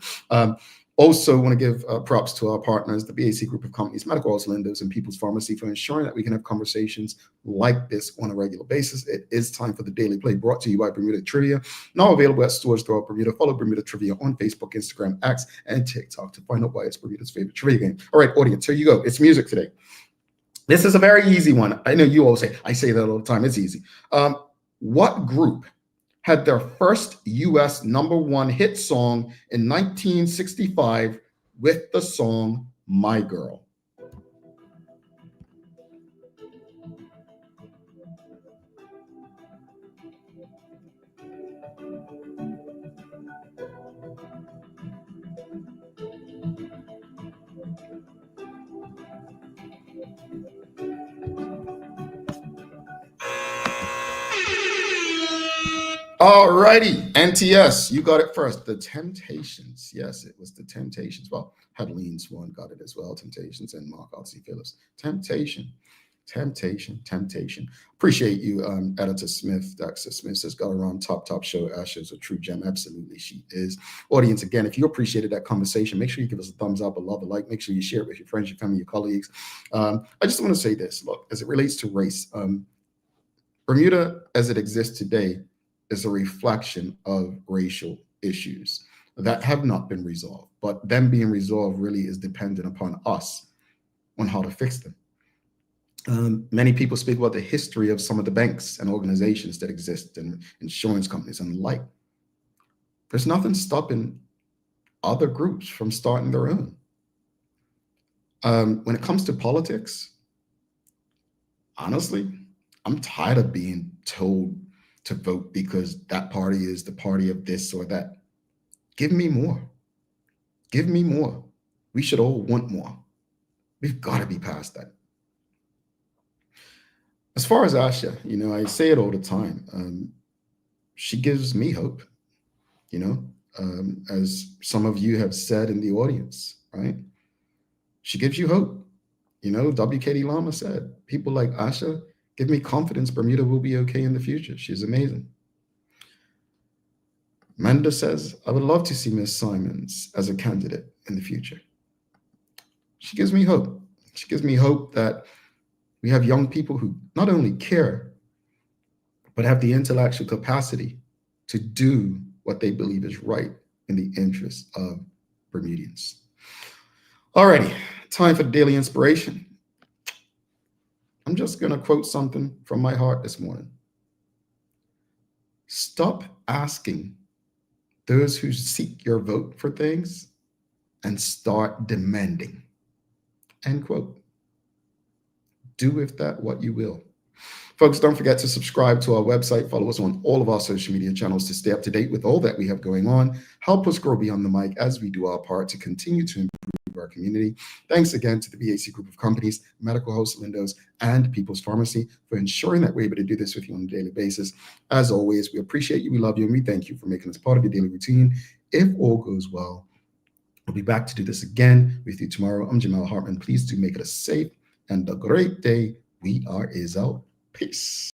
Also want to give props to our partners, the BAC group of companies, Medical Oils, Lindos, and People's Pharmacy, for ensuring that we can have conversations like this on a regular basis. It is time for the Daily Play, brought to you by Bermuda Trivia, now available at stores throughout Bermuda. Follow Bermuda Trivia on Facebook, Instagram, X, and TikTok to find out why it's Bermuda's favorite trivia game. All right, audience, here you go. It's music today. This is a very easy one. I know you all say, I say that all the time. It's easy. What group had their first U.S. #1 hit song in 1965 with the song My Girl? All righty, NTS, you got it first. The Temptations. Yes, it was the Temptations. Well, Adeline Swan got it as well. Temptations and Mark Odyssey Phillips. Temptation. Temptation. Appreciate you, Editor Smith. Dr. Smith says, got around top show. Asha is a true gem. Absolutely, she is. Audience, again, if you appreciated that conversation, make sure you give us a thumbs up, a love, a like. Make sure you share it with your friends, your family, your colleagues. I just want to say this. Look, as it relates to race, Bermuda, as it exists today, is a reflection of racial issues that have not been resolved. But them being resolved really is dependent upon us on how to fix them. Many people speak about the history of some of the banks and organizations that exist and insurance companies and the like. There's nothing stopping other groups from starting their own. When it comes to politics, honestly, I'm tired of being told to vote because that party is the party of this or that. Give me more. Give me more. We should all want more. We've got to be past that. As far as Asha, I say it all the time. She gives me hope, as some of you have said in the audience, right? She gives you hope. WKD Lama said, people like Asha give me confidence Bermuda will be okay in the future. She's amazing. Manda says, I would love to see Ms. Symons as a candidate in the future. She gives me hope. She gives me hope that we have young people who not only care, but have the intellectual capacity to do what they believe is right in the interest of Bermudians. Alrighty, time for the daily inspiration. I'm just going to quote something from my heart this morning. Stop asking those who seek your vote for things and start demanding. End quote. Do with that what you will. Folks, don't forget to subscribe to our website. Follow us on all of our social media channels to stay up to date with all that we have going on. Help us grow beyond the mic as we do our part to continue to improve our community. Thanks again to the BAC Group of Companies, Medical House Windows, and People's Pharmacy for ensuring that we're able to do this with you on a daily basis. As always, we appreciate you, we love you, and we thank you for making us part of your daily routine. If all goes well, we'll be back to do this again with you tomorrow. I'm Jamal Hartman. Please do make it a safe and a great day. We are out. Peace.